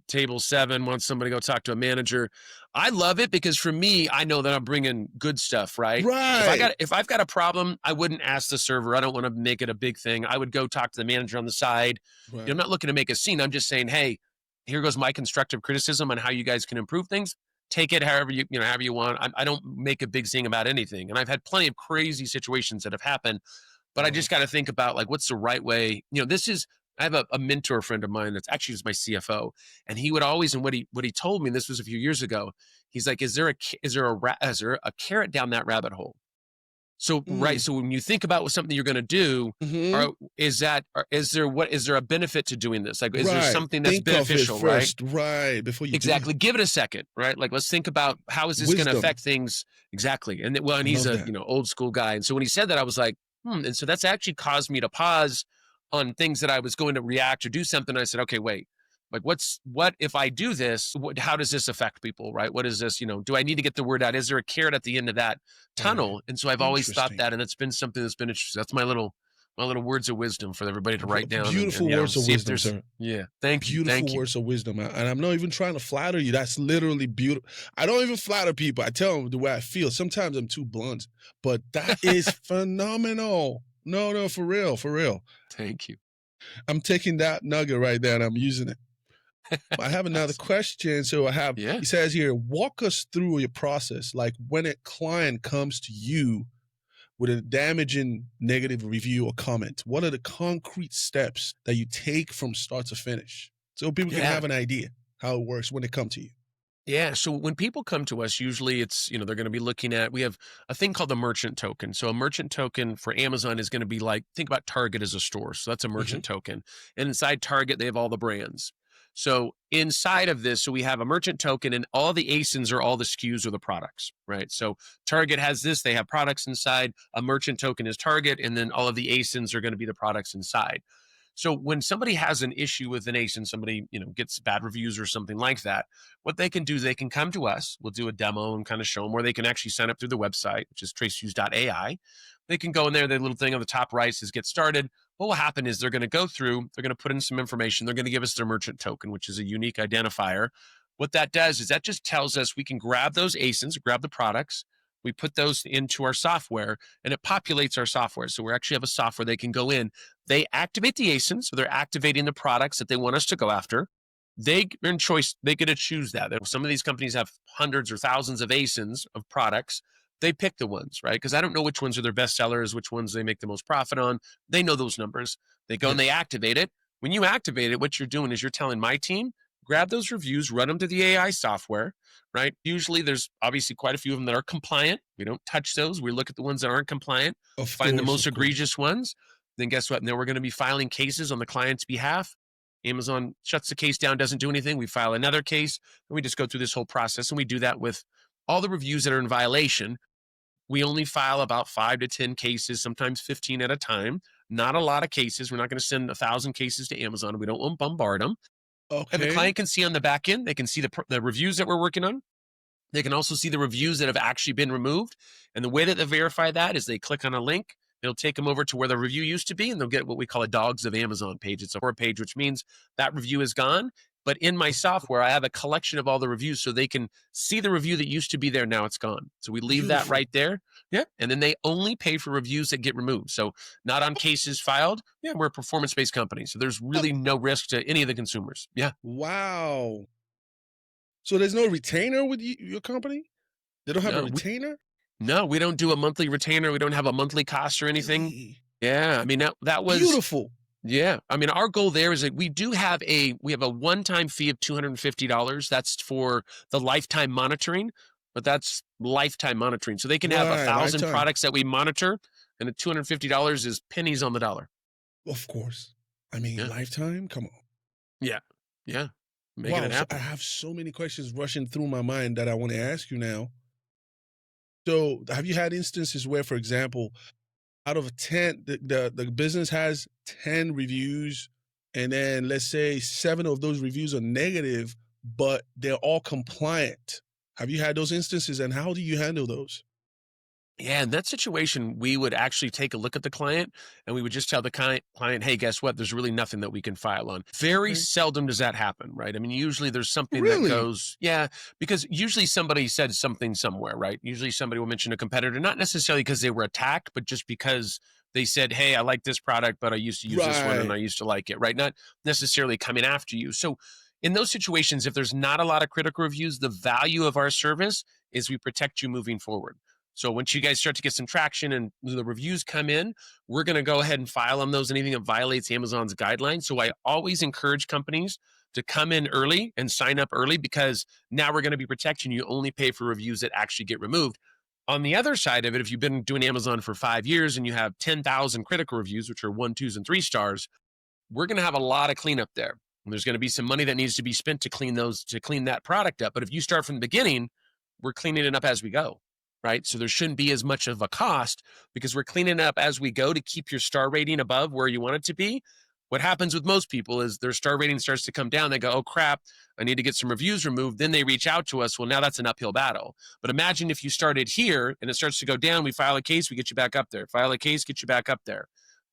table 7 wants somebody to go talk to a manager. I love it because for me, I know that I'm bringing good stuff, right? Right. If I've got a problem, I wouldn't ask the server. I don't want to make it a big thing. I would go talk to the manager on the side. Right. I'm not looking to make a scene. I'm just saying, hey, here goes my constructive criticism on how you guys can improve things. Take it however you want. I don't make a big thing about anything. And I've had plenty of crazy situations that have happened, but I just got to think about, like, what's the right way? I have a mentor friend of mine that's actually my CFO, and he would always, and what he told me, and this was a few years ago, he's like, is there a carrot down that rabbit hole? So, right. So when you think about something you're going to do, is there a benefit to doing this? Like, is there something that's beneficial, first, right? Before you give it a second, right? Like, let's think about, how is this going to affect things? Exactly. And he's a old school guy. And so when he said that, I was like, And so that's actually caused me to pause on things that I was going to react or do something. I said, okay, wait. Like, what if I do this? How does this affect people, right? What is this? Do I need to get the word out? Is there a carrot at the end of that tunnel? And so I've always thought that, and it's been something that's been interesting. That's my little words of wisdom for everybody to write down. Beautiful words of wisdom, sir. Yeah, thank you. Beautiful words of wisdom, and I'm not even trying to flatter you. That's literally beautiful. I don't even flatter people. I tell them the way I feel. Sometimes I'm too blunt, but that is phenomenal. No, for real. Thank you. I'm taking that nugget right there and I'm using it. I have another question. So he says here, walk us through your process. Like, when a client comes to you with a damaging negative review or comment, what are the concrete steps that you take from start to finish? So people can have an idea how it works when they come to you. Yeah. So when people come to us, usually it's, they're going to be looking at, we have a thing called the merchant token. So a merchant token for Amazon is going to be like, think about Target as a store. So that's a merchant token. And inside Target, they have all the brands. So inside of this, so we have a merchant token, and all the ASINs are all the SKUs or the products, right? So Target has this, they have products inside. A merchant token is Target, and then all of the ASINs are going to be the products inside. So when somebody has an issue with an ASIN, somebody, gets bad reviews or something like that, what they can do is they can come to us. We'll do a demo and kind of show them, where they can actually sign up through the website, which is traceviews.ai. They can go in there. The little thing on the top right says get started. What will happen is they're going to go through, they're going to put in some information. They're going to give us their merchant token, which is a unique identifier. What that does is that just tells us we can grab those ASINs, grab the products. We put those into our software, and it populates our software. So we actually have a software they can go in. They activate the ASIN, so they're activating the products that they want us to go after. They're in choice. They get to choose that. Some of these companies have hundreds or thousands of ASINs of products. They pick the ones, right? Because I don't know which ones are their best sellers, which ones they make the most profit on. They know those numbers. They go and they activate it. When you activate it, what you're doing is you're telling my team, grab those reviews, run them to the AI software, right? Usually there's obviously quite a few of them that are compliant. We don't touch those. We look at the ones that aren't compliant, find the most egregious ones. Then guess what? And then we're going to be filing cases on the client's behalf. Amazon shuts the case down, doesn't do anything. We file another case, and we just go through this whole process. And we do that with all the reviews that are in violation. We only file about 5 to 10 cases, sometimes 15 at a time. Not a lot of cases. We're not going to send 1,000 cases to Amazon. We don't want to bombard them. Okay. And the client can see on the back end, they can see the reviews that we're working on. They can also see the reviews that have actually been removed. And the way that they verify that is they click on a link. It'll take them over to where the review used to be, and they'll get what we call a Dogs of Amazon page. It's a horror page, which means that review is gone. But in my software, I have a collection of all the reviews so they can see the review that used to be there. Now it's gone. So we leave that right there. Yeah. And then they only pay for reviews that get removed. So not on cases filed. Yeah. We're a performance-based company. So there's really no risk to any of the consumers. Yeah. Wow. So there's no retainer with your company? They don't have a retainer? No, we don't do a monthly retainer. We don't have a monthly cost or anything. Really? Yeah. I mean, that was beautiful. Yeah. I mean, our goal there is that we have a one-time fee of $250. That's for the lifetime monitoring, but that's lifetime monitoring. So they can have 1,000 products that we monitor, and the $250 is pennies on the dollar. Of course. I mean, lifetime? Come on. Yeah. Yeah. Making it happen. So I have so many questions rushing through my mind that I want to ask you now. So have you had instances where, for example, out of 10, the business has 10 reviews, and then let's say 7 of those reviews are negative, but they're all compliant? Have you had those instances, and how do you handle those? Yeah, in that situation, we would actually take a look at the client, and we would just tell the client, hey, guess what? There's really nothing that we can file on. Very seldom does that happen, right? I mean, usually there's something that goes, because usually somebody said something somewhere, right? Usually somebody will mention a competitor, not necessarily because they were attacked, but just because they said, hey, I like this product, but I used to use this one and I used to like it, right? Not necessarily coming after you. So in those situations, if there's not a lot of critical reviews, the value of our service is we protect you moving forward. So once you guys start to get some traction and the reviews come in, we're going to go ahead and file on those, anything that violates Amazon's guidelines. So I always encourage companies to come in early and sign up early, because now we're going to be protecting you. Only pay for reviews that actually get removed. On the other side of it, if you've been doing Amazon for 5 years and you have 10,000 critical reviews, which are 1, 2s, and 3 stars, we're going to have a lot of cleanup there. And there's going to be some money that needs to be spent to clean that product up. But if you start from the beginning, we're cleaning it up as we go. Right? So there shouldn't be as much of a cost, because we're cleaning up as we go to keep your star rating above where you want it to be. What happens with most people is their star rating starts to come down. They go, oh crap, I need to get some reviews removed. Then they reach out to us. Well, now that's an uphill battle. But imagine if you started here and it starts to go down, we file a case, we get you back up there. File a case, get you back up there.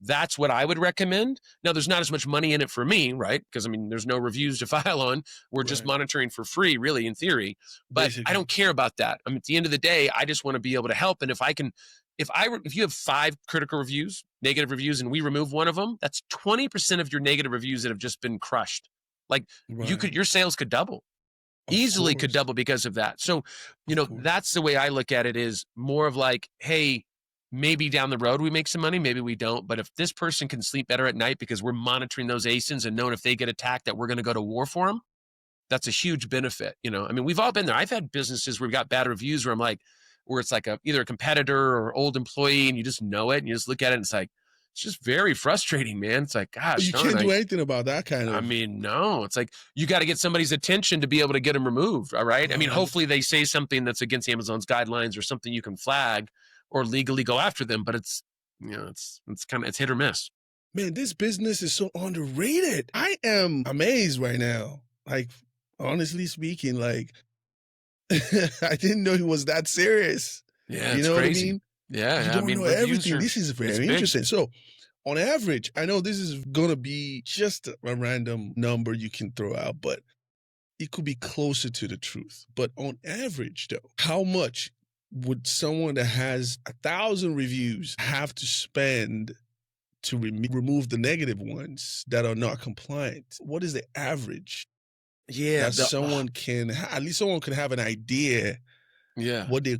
That's what I would recommend. Now, there's not as much money in it for me, right? Because, I mean, there's no reviews to file on. We're just monitoring for free, really, in theory. But basically, I don't care about that. I mean, at the end of the day, I just want to be able to help. And if you have 5 critical reviews, negative reviews, and we remove one of them, that's 20% of your negative reviews that have just been crushed. Like your sales could double. Easily could double because of that. So, that's the way I look at it, is more of like, hey, maybe down the road we make some money, maybe we don't. But if this person can sleep better at night because we're monitoring those ASINs and knowing if they get attacked that we're going to go to war for them, that's a huge benefit. I mean, we've all been there. I've had businesses where we've got bad reviews where it's like either a competitor or old employee, and you just know it and you just look at it and it's just very frustrating, man. It's like, gosh, you can't do anything about that kind of. I mean, no, it's like you got to get somebody's attention to be able to get them removed. All right. I mean, hopefully they say something that's against Amazon's guidelines or something you can flag or legally go after them, but it's hit or miss. Man, this business is so underrated. I am amazed right now. Like, honestly speaking, I didn't know he was that serious. Yeah, you know crazy. What I mean? Yeah, you don't know everything. This is very interesting. So, on average, I know this is gonna be just a random number you can throw out, but it could be closer to the truth. But on average, though, how much would someone that has 1,000 reviews have to spend to remove the negative ones that are not compliant? What is the average? Yeah, that someone can at least someone can have an idea yeah. what they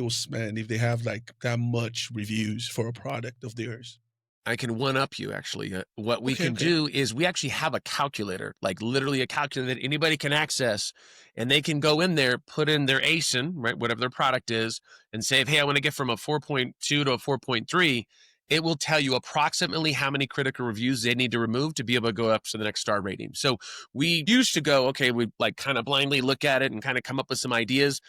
will spend if they have like that much reviews for a product of theirs. I can one up you actually. What we Okay, can okay. do is we actually have a calculator, like literally a calculator that anybody can access, and they can go in there, put in their ASIN, right, whatever their product is, and say, hey, I want to get from a 4.2 to a 4.3. It will tell you approximately how many critical reviews they need to remove to be able to go up to the next star rating. So we used to go, okay, we like kind of blindly look at it and kind of come up with some ideas.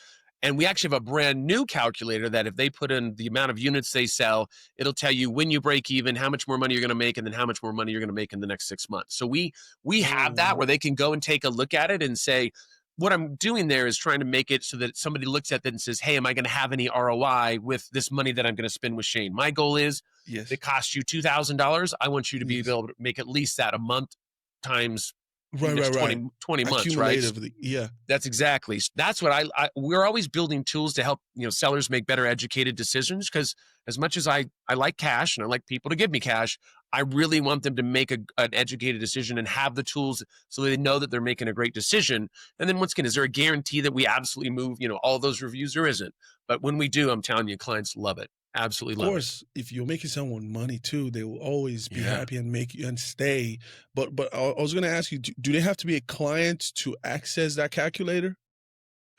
And we actually have a brand new calculator that if they put in the amount of units they sell, it'll tell you when you break even, how much more money you're going to make, and then how much more money you're going to make in the next 6 months. So we have that Oh, where they can go and take a look at it and say, what I'm doing there is trying to make it so that somebody looks at that and says, hey, am I going to have any ROI with this money that I'm going to spend with Shane? My goal is if yes, it costs you $2,000, I want you to be yes. able to make at least that a month times the Right, next right, right. 20 months, right? Accumulatively, yeah. That's exactly. That's what we're always building tools to help, sellers make better educated decisions. Because as much as I like cash and I like people to give me cash, I really want them to make an educated decision and have the tools so they know that they're making a great decision. And then once again, is there a guarantee that we absolutely move, all those reviews? There isn't. But when we do, I'm telling you, clients love it. Absolutely Of love it. course, if you're making someone money too, they will always be Yeah. happy and make you and stay. But I was going to ask you, do they have to be a client to access that calculator?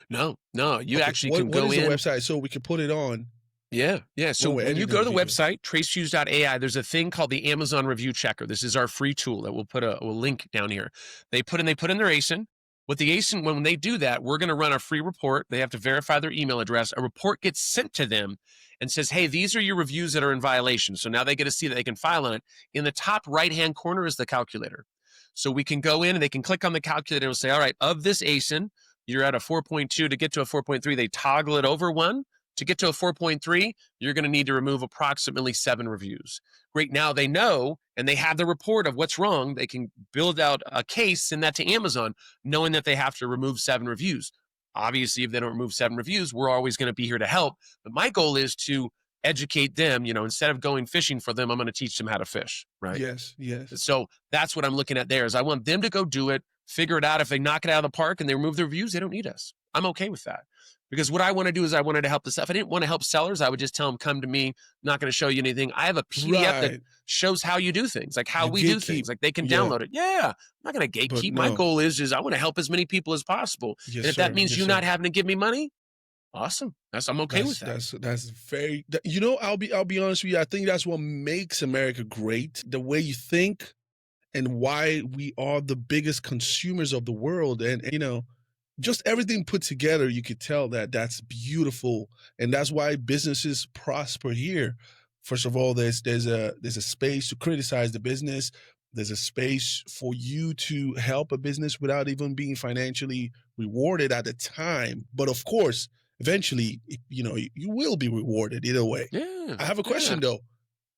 No, you Okay, actually what can what go is the in. website so we can put it on Yeah. So when we're when you editing go the to the video? website, tracefuse.ai, there's a thing called the Amazon Review Checker. This is our free tool that we'll link down here. They put in their ASIN. With the ASIN, when they do that, we're going to run a free report. They have to verify their email address. A report gets sent to them and says, hey, these are your reviews that are in violation. So now they get to see that they can file on it. In the top right-hand corner is the calculator. So we can go in and they can click on the calculator and say, all right, of this ASIN, you're at a 4.2. To get to a 4.3, they toggle it over one. To get to a 4.3, you're going to need to remove approximately 7 reviews. Great. Now they know and they have the report of what's wrong. They can build out a case, send that to Amazon, knowing that they have to remove 7 reviews. Obviously, if they don't remove 7 reviews, we're always going to be here to help. But my goal is to educate them. Instead of going fishing for them, I'm going to teach them how to fish. Right. Yes, yes. So that's what I'm looking at there is I want them to go do it, figure it out. If they knock it out of the park and they remove their reviews, they don't need us. I'm okay with that. Because what I want to do is I wanted to help this. If I didn't want to help sellers, I would just tell them, come to me. I'm not going to show you anything. I have a PDF that Right. show how you do things, like how You we do gatekeep. things. Like they can Yeah. download it. Yeah. I'm not going to But gatekeep. My no. goal is I want to help as many people as possible. Yes, and if that sir. means Yes, you sir. not having to give me money, awesome. I'm okay with that. That's very. I'll be honest with you. I think that's what makes America great. The way you think, and why we are the biggest consumers of the world, and just everything put together. You could tell that that's beautiful, and that's why businesses prosper here. First of all, there's a space to criticize the business. There's a space for you to help a business without even being financially rewarded at the time. But of course, eventually, you will be rewarded either way. Yeah. I have a question though.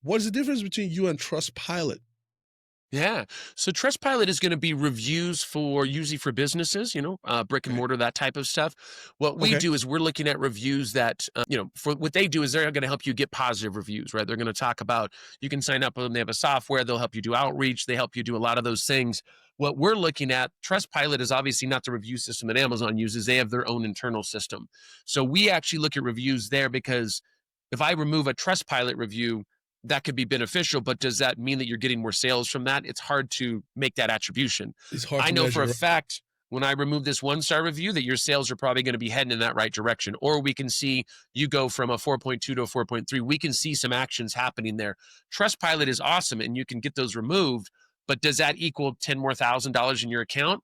What is the difference between you and Trustpilot? Yeah. So Trustpilot is going to be reviews usually for businesses, brick and Okay. mortar, that type of stuff. What we Okay. do is we're looking at reviews that, for what they do is they're going to help you get positive reviews, right? They're going to talk about, you can sign up with them. They have a software. They'll help you do outreach. They help you do a lot of those things. What we're looking at, Trustpilot is obviously not the review system that Amazon uses. They have their own internal system. So we actually look at reviews there because if I remove a Trustpilot review, that could be beneficial, but does that mean that you're getting more sales from that? It's hard to make that attribution. It's hard I to know for a measure. fact when I remove this 1-star review that your sales are probably going to be heading in that right direction. Or we can see you go from a 4.2 to a 4.3. We can see some actions happening there. Trustpilot is awesome and you can get those removed, but does that equal $10,000 in your account?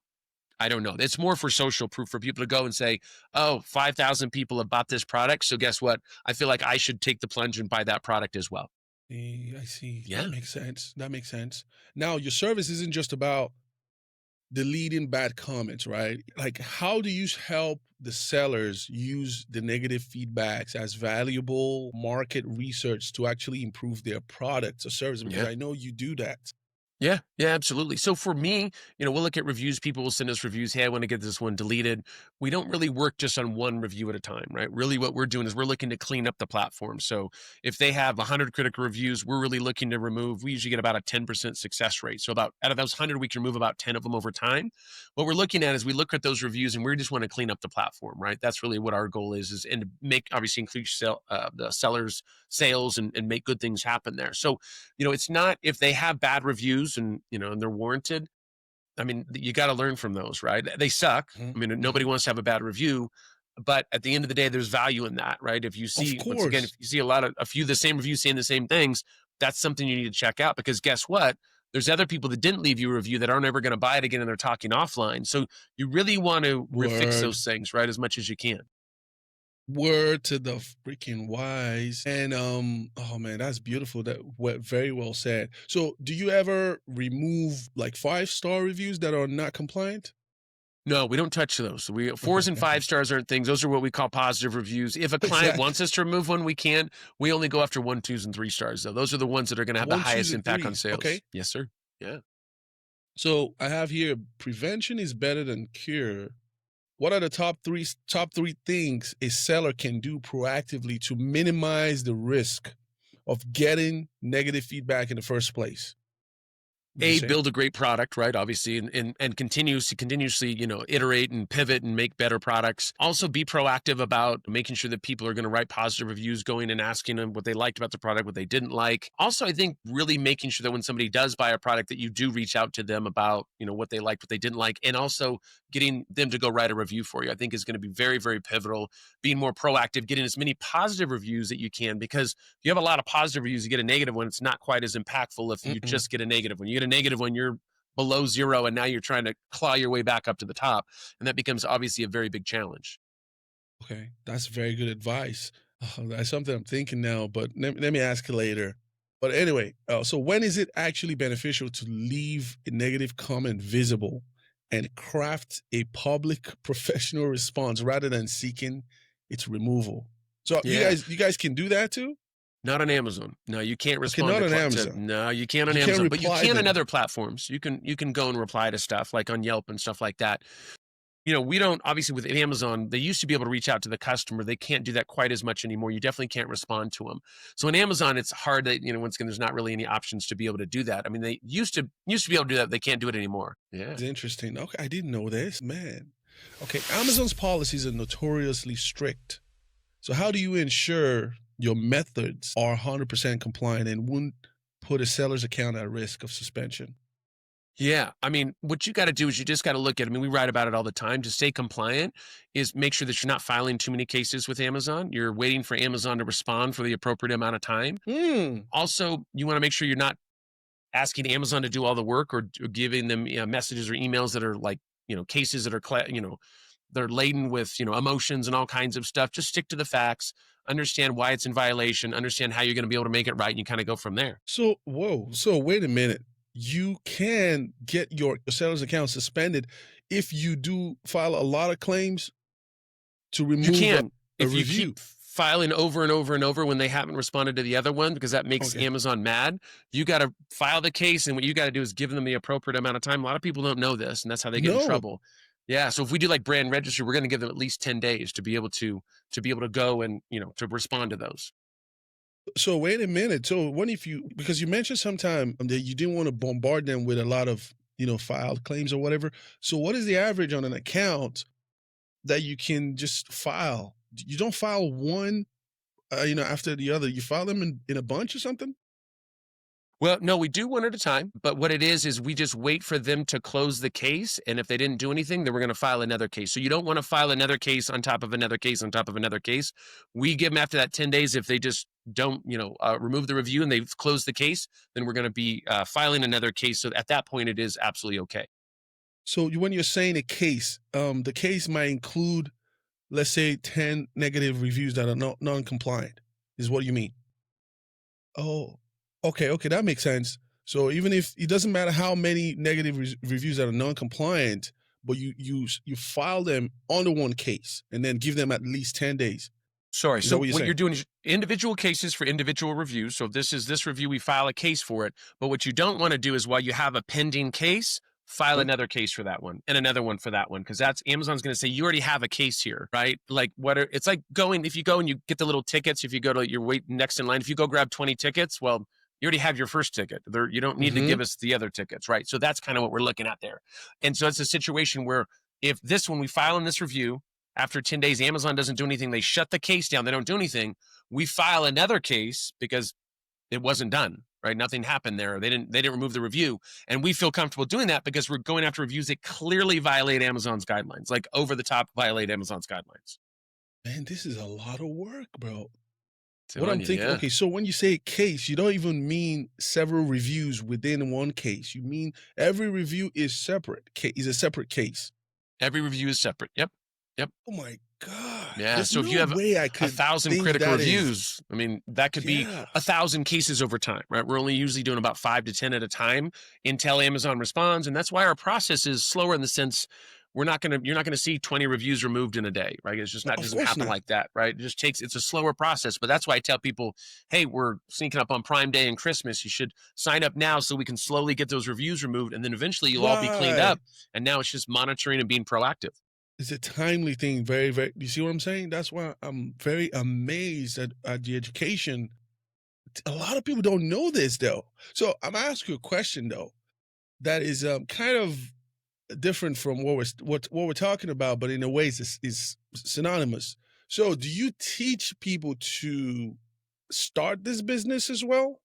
I don't know. It's more for social proof for people to go and say, oh, 5,000 people have bought this product. So guess what? I feel like I should take the plunge and buy that product as well. I see. Yeah. That makes sense. That makes sense. Now, your service isn't just about deleting bad comments, right? Like, how do you help the sellers use the negative feedbacks as valuable market research to actually improve their products or service? Because Yeah. I know you do that. Yeah, absolutely. So for me, we'll look at reviews. People will send us reviews. Hey, I want to get this one deleted. we don't really work just on one review at a time, right? Really what we're doing is we're looking to clean up the platform. So if they have 100 critical reviews, we're really looking to remove, we usually get about a 10% success rate. So about out of those 100, we can remove about 10 of them over time. What we're looking at is we look at those reviews and we just want to clean up the platform, right? That's really what our goal is and to make, obviously increase the sellers' sales and make good things happen there. So, it's not if they have bad reviews and, and they're warranted. I mean, you got to learn from those, right? They suck. I mean, nobody wants to have a bad review, but at the end of the day, there's value in that, right? If you see, once again, if you see a few of the same reviews saying the same things, that's something you need to check out, because guess what? There's other people that didn't leave you a review that aren't ever going to buy it again, and they're talking offline. So you really want to fix those things, right, as much as you can. Word to the freaking wise. And oh man, that's beautiful. That very well said. So do you ever remove like 5-star reviews that are not compliant? No, we don't touch those. So 4s and 5 stars aren't things. Those are what we call positive reviews. If a client wants us to remove one, we can. We only go after 1, 2s, and 3 stars, though. Those are the ones that are going to have the highest impact on sales. Okay. Yes, sir. Yeah. So I have here, prevention is better than cure. What are the top three things a seller can do proactively to minimize the risk of getting negative feedback in the first place? Build a great product, right? Obviously, and continuously, iterate and pivot and make better products. Also, be proactive about making sure that people are going to write positive reviews, going and asking them what they liked about the product, what they didn't like. Also, I think really making sure that when somebody does buy a product, that you do reach out to them about, what they liked, what they didn't like, and also getting them to go write a review for you, I think is going to be very, very pivotal. Being more proactive, getting as many positive reviews that you can, because if you have a lot of positive reviews, you get a negative one, it's not quite as impactful if you just get a negative one. You get a negative one, you're below 0, and now you're trying to claw your way back up to the top. And that becomes obviously a very big challenge. Okay, that's very good advice. That's something I'm thinking now, but let me ask you later. But anyway, so when is it actually beneficial to leave a negative comment visible and craft a public professional response rather than seeking its removal? So you guys can do that too? Not on Amazon. No, you can't respond. Not on Amazon. No, you can't on Amazon, but you can on other platforms. You can go and reply to stuff like on Yelp and stuff like that. We don't, obviously with Amazon, they used to be able to reach out to the customer. They can't do that quite as much anymore. You definitely can't respond to them. So in Amazon, it's hard that, once again, there's not really any options to be able to do that. I mean, they used to be able to do that. They can't do it anymore. Yeah. It's interesting. Okay, I didn't know this, man. Okay, Amazon's policies are notoriously strict. So how do you ensure your methods are 100% compliant and wouldn't put a seller's account at risk of suspension? Yeah. I mean, what you got to do is you just got to look at, we write about it all the time. To stay compliant is make sure that you're not filing too many cases with Amazon. You're waiting for Amazon to respond for the appropriate amount of time. Also, you want to make sure you're not asking Amazon to do all the work or giving them messages or emails that are like, cases that are, they're laden with, emotions and all kinds of stuff. Just stick to the facts, understand why it's in violation, understand how you're going to be able to make it right, and you kind of go from there. So wait a minute. You can get your seller's account suspended if you do file a lot of claims to remove a review. You keep filing over and over and over when they haven't responded to the other one, because that makes Amazon mad. You got to file the case, and what you got to do is give them the appropriate amount of time. A lot of people don't know this, and that's how they get in trouble. Yeah, so if we do like brand registry, we're going to give them at least 10 days to be able to go and, to respond to those. So wait a minute. So what if because you mentioned sometime that you didn't want to bombard them with a lot of, filed claims or whatever. So what is the average on an account that you can just file? You don't file one, after the other. You file them in a bunch or something? Well, no, we do one at a time, but what it is we just wait for them to close the case, and if they didn't do anything, then we're going to file another case. So you don't want to file another case on top of another case on top of another case. We give them after that 10 days. If they just don't, remove the review and they've closed the case, then we're going to be filing another case. So at that point, it is absolutely okay. So when you're saying a case, the case might include, let's say, 10 negative reviews that are non-compliant, is what you mean? Oh, okay, that makes sense. So even if it doesn't matter how many negative reviews that are non-compliant, but you file them under one case and then give them at least 10 days. Sorry. So what you're doing is individual cases for individual reviews. So if this is this review, we file a case for it. But what you don't want to do is while you have a pending case, file another case for that one and another one for that one, because that's Amazon's going to say you already have a case here, right? Like it's like if you go and you get the little tickets, if you go to your wait next in line, if you go grab 20 tickets, well, you already have your first ticket. You don't need to give us the other tickets, right? So that's kind of what we're looking at there. And so it's a situation where if this one we file in this review, after 10 days, Amazon doesn't do anything, they shut the case down, they don't do anything, we file another case because it wasn't done, right? Nothing happened there. They didn't remove the review. And we feel comfortable doing that because we're going after reviews that clearly violate Amazon's guidelines, like over the top violate Amazon's guidelines. Man, this is a lot of work, bro. Telling What I'm you, thinking, yeah. okay, so when you say case, you don't even mean several reviews within one case. You mean every review is separate, is a separate case. Every review is separate. Yep. Oh my God. Yeah. There's So if no you have way I could 1,000 think critical that is- reviews, I mean, that could be Yeah. 1,000 cases over time, right? We're only usually doing about 5 to 10 at a time until Amazon responds. And that's why our process is slower in the sense you're not going to see 20 reviews removed in a day, right? It's just not, Of doesn't course happen not. like that, right? It just takes, it's a slower process. But that's why I tell people, hey, we're sneaking up on Prime Day and Christmas. You should sign up now so we can slowly get those reviews removed. And then eventually you'll all be cleaned Right. up. And now it's just monitoring and being proactive. It's a timely thing. Very, very. You see what I'm saying? That's why I'm very amazed at the education. A lot of people don't know this though. So I'm gonna ask you a question though, that is kind of different from what we're talking about, but in a way is synonymous. So do you teach people to start this business as well?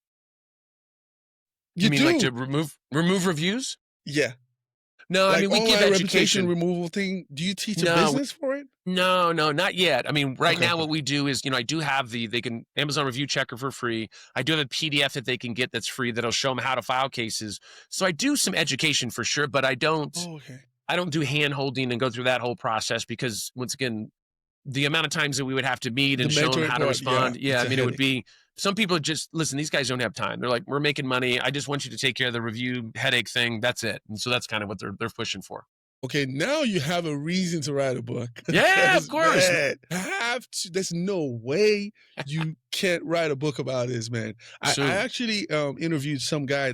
You mean do? like to remove reviews? Yeah. No, Like I mean, we give online education. reputation removal thing. Do you teach a No, business for it? No, not yet. I mean, right Okay. now what we do is, I do have they can Amazon Review Checker for free. I do have a PDF that they can get that's free that'll show them how to file cases. So I do some education for sure, but I don't Oh, okay. do hand holding and go through that whole process because once again, the amount of times that we would have to meet The and show them mentoring how to part, respond. yeah, Yeah, it's I a mean, it would headache. be some people just listen, these guys don't have time. They're like, we're making money. I just want you to take care of the review headache thing. That's it. And so that's kind of what they're pushing for. Okay, now you have a reason to write a book. Yeah, of course. Man, I have to. There's no way you can't write a book about this, man. I Soon. actually interviewed some guy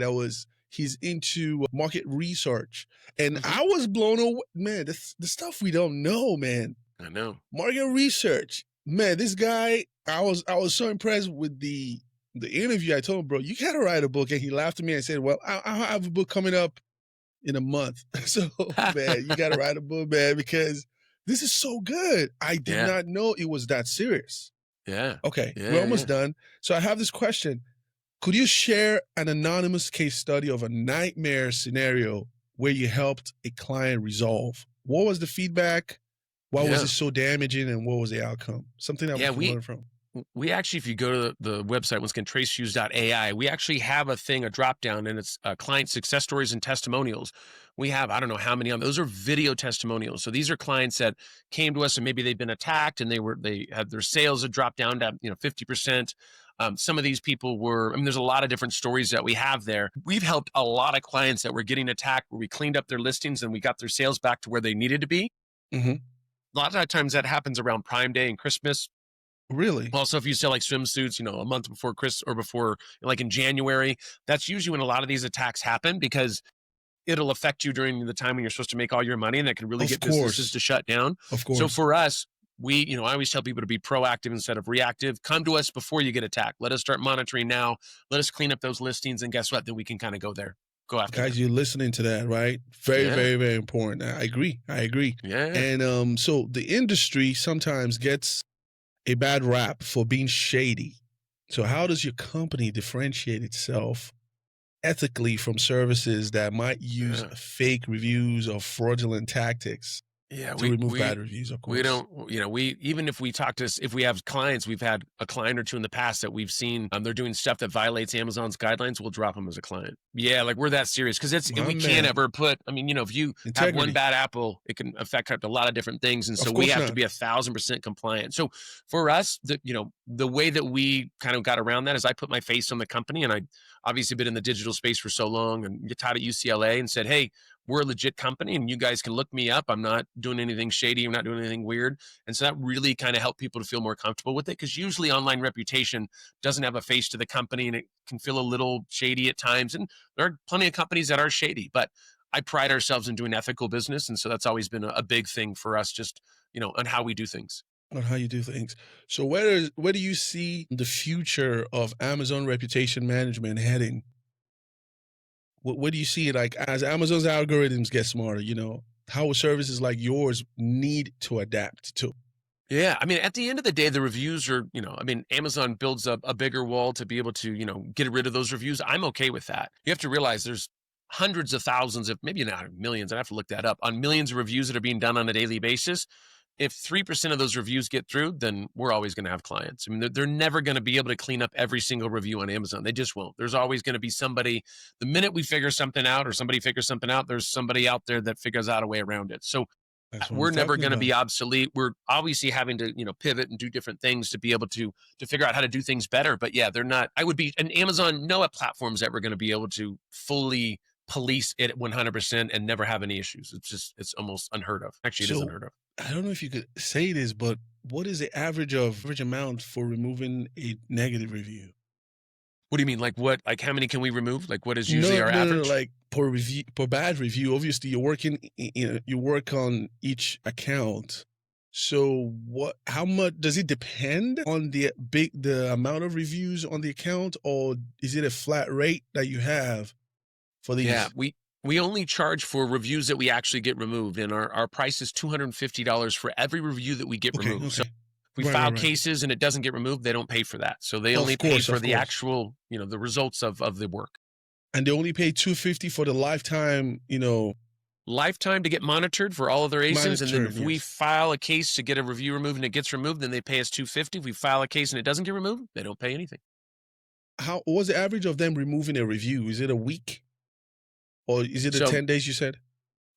he's into market research, and Mhm. I was blown away. Man, the stuff we don't know, man. I know. Market research, man. This guy, I was so impressed with the interview. I told him, bro, you gotta write a book, and he laughed at me and said, well, I'll have a book coming up in a month. So, man, you got to write a book, man, because this is so good. I did Yeah. not know it was that serious. Yeah. Okay, Yeah, we're almost yeah. done. So I have this question. Could you share an anonymous case study of a nightmare scenario where you helped a client resolve? What was the feedback? Why was Yeah. it so damaging, and what was the outcome? Something that Yeah, we can learn from. We actually, if you go to the website, once again, traceshoes.ai, we actually have a drop down and it's client success stories and testimonials. We have, I don't know how many of them. Those are video testimonials. So these are clients that came to us and maybe they've been attacked and they had their sales had dropped down to 50%. Some of these people there's a lot of different stories that we have there. We've helped a lot of clients that were getting attacked where we cleaned up their listings and we got their sales back to where they needed to be. Mhm. A lot of times that happens around Prime Day and Christmas. Really? Also, if you sell like swimsuits, a month before Christmas or before like in January, that's usually when a lot of these attacks happen because it'll affect you during the time when you're supposed to make all your money and that can really Of get course. businesses to shut down. Of course. So for us, I always tell people to be proactive instead of reactive. Come to us before you get attacked. Let us start monitoring now. Let us clean up those listings. And guess what? Then we can kind of go after Guys, them. you're listening to that, right? Very, Yeah. very, very important. I agree. Yeah. And so the industry sometimes gets a bad rap for being shady. So how does your company differentiate itself ethically from services that might use Yeah. fake reviews or fraudulent tactics Yeah. to remove bad reviews, of course? We don't, even if we if we have clients, we've had a client or two in the past that we've seen, they're doing stuff that violates Amazon's guidelines, we'll drop them as a client. Yeah, like we're that serious because My we man. can't ever put, if you have Integrity. one bad apple, it can affect a lot of different things. And Of so we course have not. to be 1,000% compliant. So for us, the way that we kind of got around that is I put my face on the company and I obviously been in the digital space for so long and taught at UCLA and said, hey, we're a legit company and you guys can look me up. I'm not doing anything shady. I'm not doing anything weird. And so that really kind of helped people to feel more comfortable with it because usually online reputation doesn't have a face to the company and it can feel a little shady at times. And there are plenty of companies that are shady, but I pride ourselves in doing ethical business. And so that's always been a big thing for us, just, on how we do things. On how you do things. So where do you see the future of Amazon reputation management heading? Where do you see it, like, as Amazon's algorithms get smarter, how services like yours need to adapt to? Yeah. I mean, at the end of the day, the reviews are, Amazon builds up a bigger wall to be able to, get rid of those reviews. I'm okay with that. You have to realize there's hundreds of thousands, if maybe not millions, I'd have to look that up, on millions of reviews that are being done on a daily basis. If 3% of those reviews get through, then we're always going to have clients. I mean, they're never going to be able to clean up every single review on Amazon. They just won't. There's always going to be somebody, the minute we figure something out or somebody figures something out, there's somebody out there that figures out a way around it. So That's what we're I'm never talking going to about. be obsolete. We're obviously having to, pivot and do different things to be able to figure out how to do things better. But yeah, they're not, and Amazon, no platform's ever going to be able to fully police it at 100% and never have any issues. It's almost unheard of. Actually, it is So unheard of. I don't know if you could say this, but what is the average amount for removing a negative review? What do you mean? Like what? Like how many can we remove? Like what is usually our average? No, like per bad review. Obviously, you're working. You work on each account. So how much does it depend on the amount of reviews on the account, or is it a flat rate that you have for these? Yeah, we only charge for reviews that we actually get removed, and our price is $250 for every review that we get removed. Okay. So if we Right, file right. cases and it doesn't get removed, they don't pay for that. So they Of only pay course, for of the course. actual, the results of the work. And they only pay $250 for the lifetime. Lifetime to get monitored for all of their ASINs, and then if Monitored, we yes. file a case to get a review removed and it gets removed, then they pay us $250. If we file a case and it doesn't get removed, they don't pay anything. What was the average of them removing a review? Is it a week, or is it So 10 days? You said.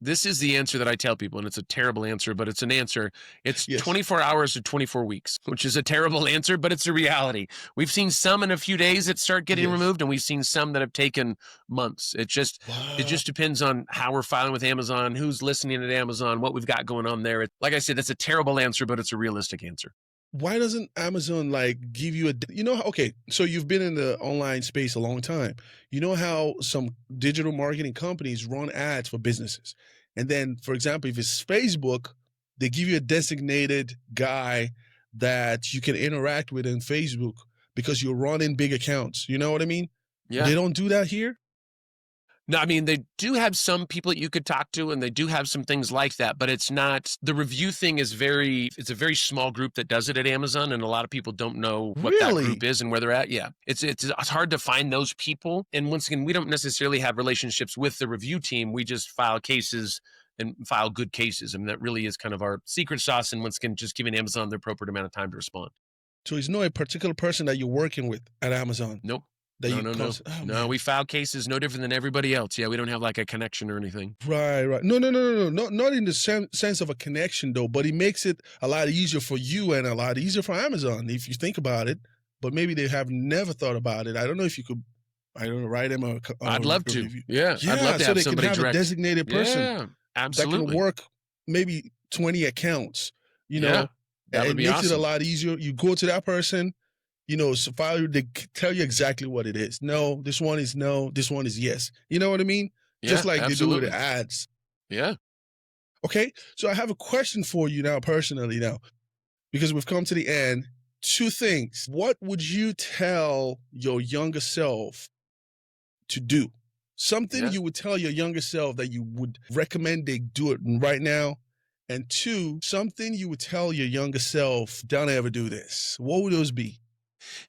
this is the answer that I tell people, and it's a terrible answer, but it's an answer. It's Yes. 24 hours to 24 weeks, which is a terrible answer, but it's a reality. We've seen some in a few days that start getting Yes. removed, and we've seen some that have taken months. It just depends on how we're filing with Amazon, who's listening at Amazon, what we've got going on there. Like I said, it's a terrible answer, but it's a realistic answer. Why doesn't Amazon give you okay, so you've been in the online space a long time. You know how some digital marketing companies run ads for businesses. And then, for example, if it's Facebook, they give you a designated guy that you can interact with in Facebook because you're running big accounts. You know what I mean? Yeah. They don't do that here? No, I mean, they do have some people that you could talk to, and they do have some things like that, but it's not, the review thing is it's a very small group that does it at Amazon, and a lot of people don't know what that Really? group is and where they're at. Yeah. It's hard to find those people. And once again, we don't necessarily have relationships with the review team. We just file cases and file good cases. I mean, that really is kind of our secret sauce. And once again, just giving Amazon the appropriate amount of time to respond. So it's not a particular person that you're working with at Amazon. Nope. That No, you no. Oh, No, man. we file cases no different than everybody else. Yeah, we don't have like a connection or anything. Right. No. Not in the sense of a connection, though, but it makes it a lot easier for you and a lot easier for Amazon if you think about it. But maybe they have never thought about it. I don't know if you could, write them I'd love to. review. Yeah, I'd love to so have they somebody can have direct. a designated person Yeah, that absolutely. can work maybe 20 accounts, Yeah, that would it be makes it a awesome. lot easier. You go to that person, so they tell you exactly what it is. No, this one is no, this one is yes. You know what I mean? Just Yeah, like absolutely. they do with the ads. Yeah. Okay, so I have a question for you now, personally, because we've come to the end. 2 things. What would you tell your younger self to do? Something Yeah. you would tell your younger self that you would recommend they do it right now. And 2, something you would tell your younger self, don't ever do this. What would those be?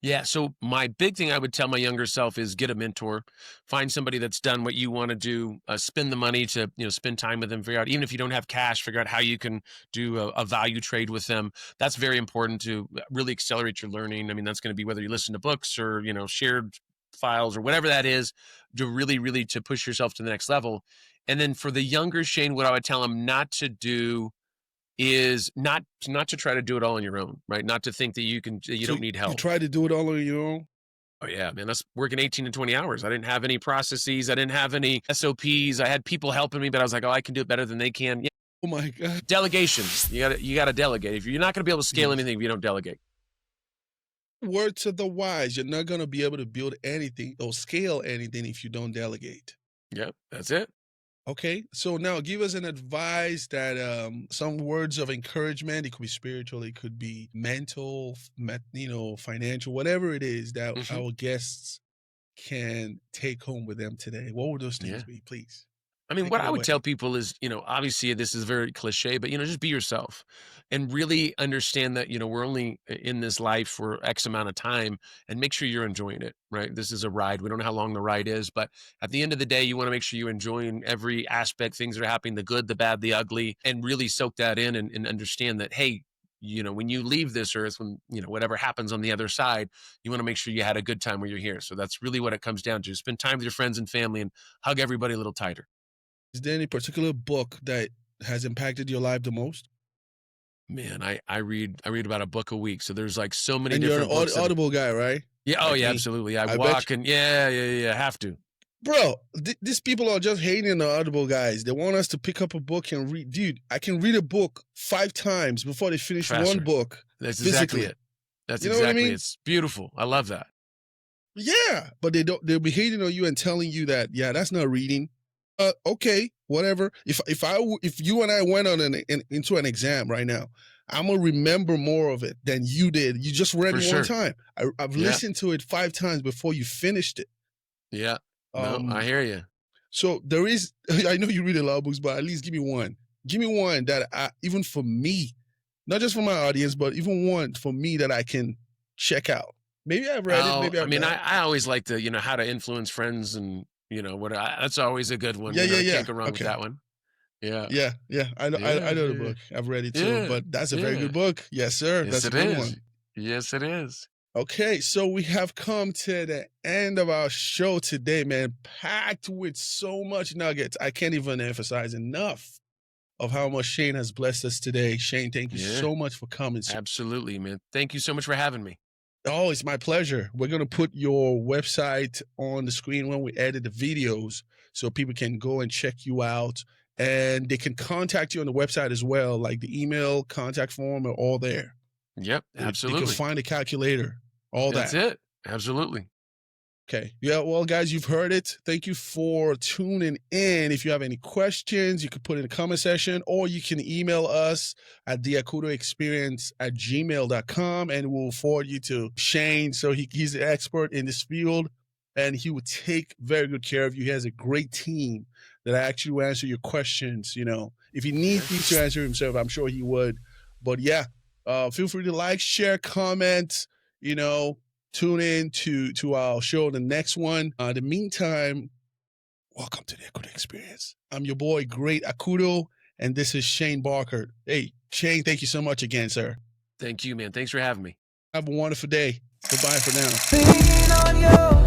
Yeah. So my big thing I would tell my younger self is get a mentor, find somebody that's done what you want to do, spend the money to, spend time with them, figure out, even if you don't have cash, figure out how you can do a value trade with them. That's very important to really accelerate your learning. I mean, that's going to be whether you listen to books or, shared files or whatever that is, to really, really to push yourself to the next level. And then for the younger Shane, what I would tell him not to do is not to try to do it all on your own, right? Not to think that you So don't need You help. try to do it all on your own? Oh yeah, man, that's working 18 to 20 hours. I didn't have any processes. I didn't have any SOPs. I had people helping me, but I was like, oh, I can do it better than they can. Yeah. Oh my God. Delegation. You gotta delegate. If you're not gonna be able to scale Yes. anything if you don't delegate. Word to the wise, you're not going to be able to build anything or scale anything if you don't delegate. Yep, that's it. Okay, so now give us an advice that some words of encouragement. It could be spiritual, it could be mental, financial, whatever it is that Hmm. our guests can take home with them today. What would those things Yeah. be, please? I mean, Take what it I would away. tell people is, obviously this is very cliche, but just be yourself and really understand that, we're only in this life for X amount of time, and make sure you're enjoying it, right? This is a ride. We don't know how long the ride is, but at the end of the day, you want to make sure you're enjoying every aspect, things that are happening, the good, the bad, the ugly, and really soak that in and understand that, hey, when you leave this earth, when, whatever happens on the other side, you want to make sure you had a good time while you're here. So that's really what it comes down to. Spend time with your friends and family and hug everybody a little tighter. Is there any particular book that has impacted your life the most? Man, I read about a book a week, so there's like so many And you're an different books that Audible guy, right? yeah, oh Like yeah, me. absolutely. I I bet walk and yeah, have to. Bro, these people are just hating on the Audible guys. They want us to pick up a book and read. Dude, I can read a book 5 times before they finish one Faster. book That's exactly physically. it. That's You know what I exactly mean? It's beautiful. I love that. Yeah, but they'll be hating on you and telling you that, yeah, that's not reading. Okay, whatever. If you and I went on into an exam right now, I'm gonna remember more of it than you did. You just read For it one sure. time. I've Yeah. listened to it 5 times before you finished it. Yeah. No, I hear you. So there is. I know you read a lot of books, but at least give me one. Give me one that even for me, not just for my audience, but even one for me that I can check out. Maybe I've read it. Oh, Maybe I I've mean, not. I always like to, how to influence friends and, that's always a good one. Yeah, yeah, yeah. Can't go wrong with Okay. that one. Yeah. Yeah. I know. Yeah, I know the yeah. book. I've read it too. Yeah. But that's a very Yeah. good book. Yes, sir. Yes, That's a it good is. one. Yes, it is. Okay, so we have come to the end of our show today, man. Packed with so much nuggets. I can't even emphasize enough of how much Shane has blessed us today. Shane, thank you Yeah. so much for coming. Absolutely, man. Thank you so much for having me. Oh, it's my pleasure. We're going to put your website on the screen when we edit the videos so people can go and check you out. And they can contact you on the website as well, like the email, contact form are all there. Yep, They absolutely. can find a calculator, all That's that. it. Absolutely. Okay. Yeah. Well, guys, you've heard it. Thank you for tuning in. If you have any questions, you can put in the comment section or you can email us at theakudoexperience@gmail.com and we'll forward you to Shane. So he's the expert in this field and he will take very good care of you. He has a great team that actually will answer your questions. If he needs me to answer himself, I'm sure he would. But yeah, feel free to like, share, comment, tune in to our show, the next one. In the meantime, welcome to the Akudo Experience. I'm your boy, Great Akudo, and this is Shane Barker. Hey, Shane, thank you so much again, sir. Thank you, man. Thanks for having me. Have a wonderful day. Goodbye for now. Lean on you.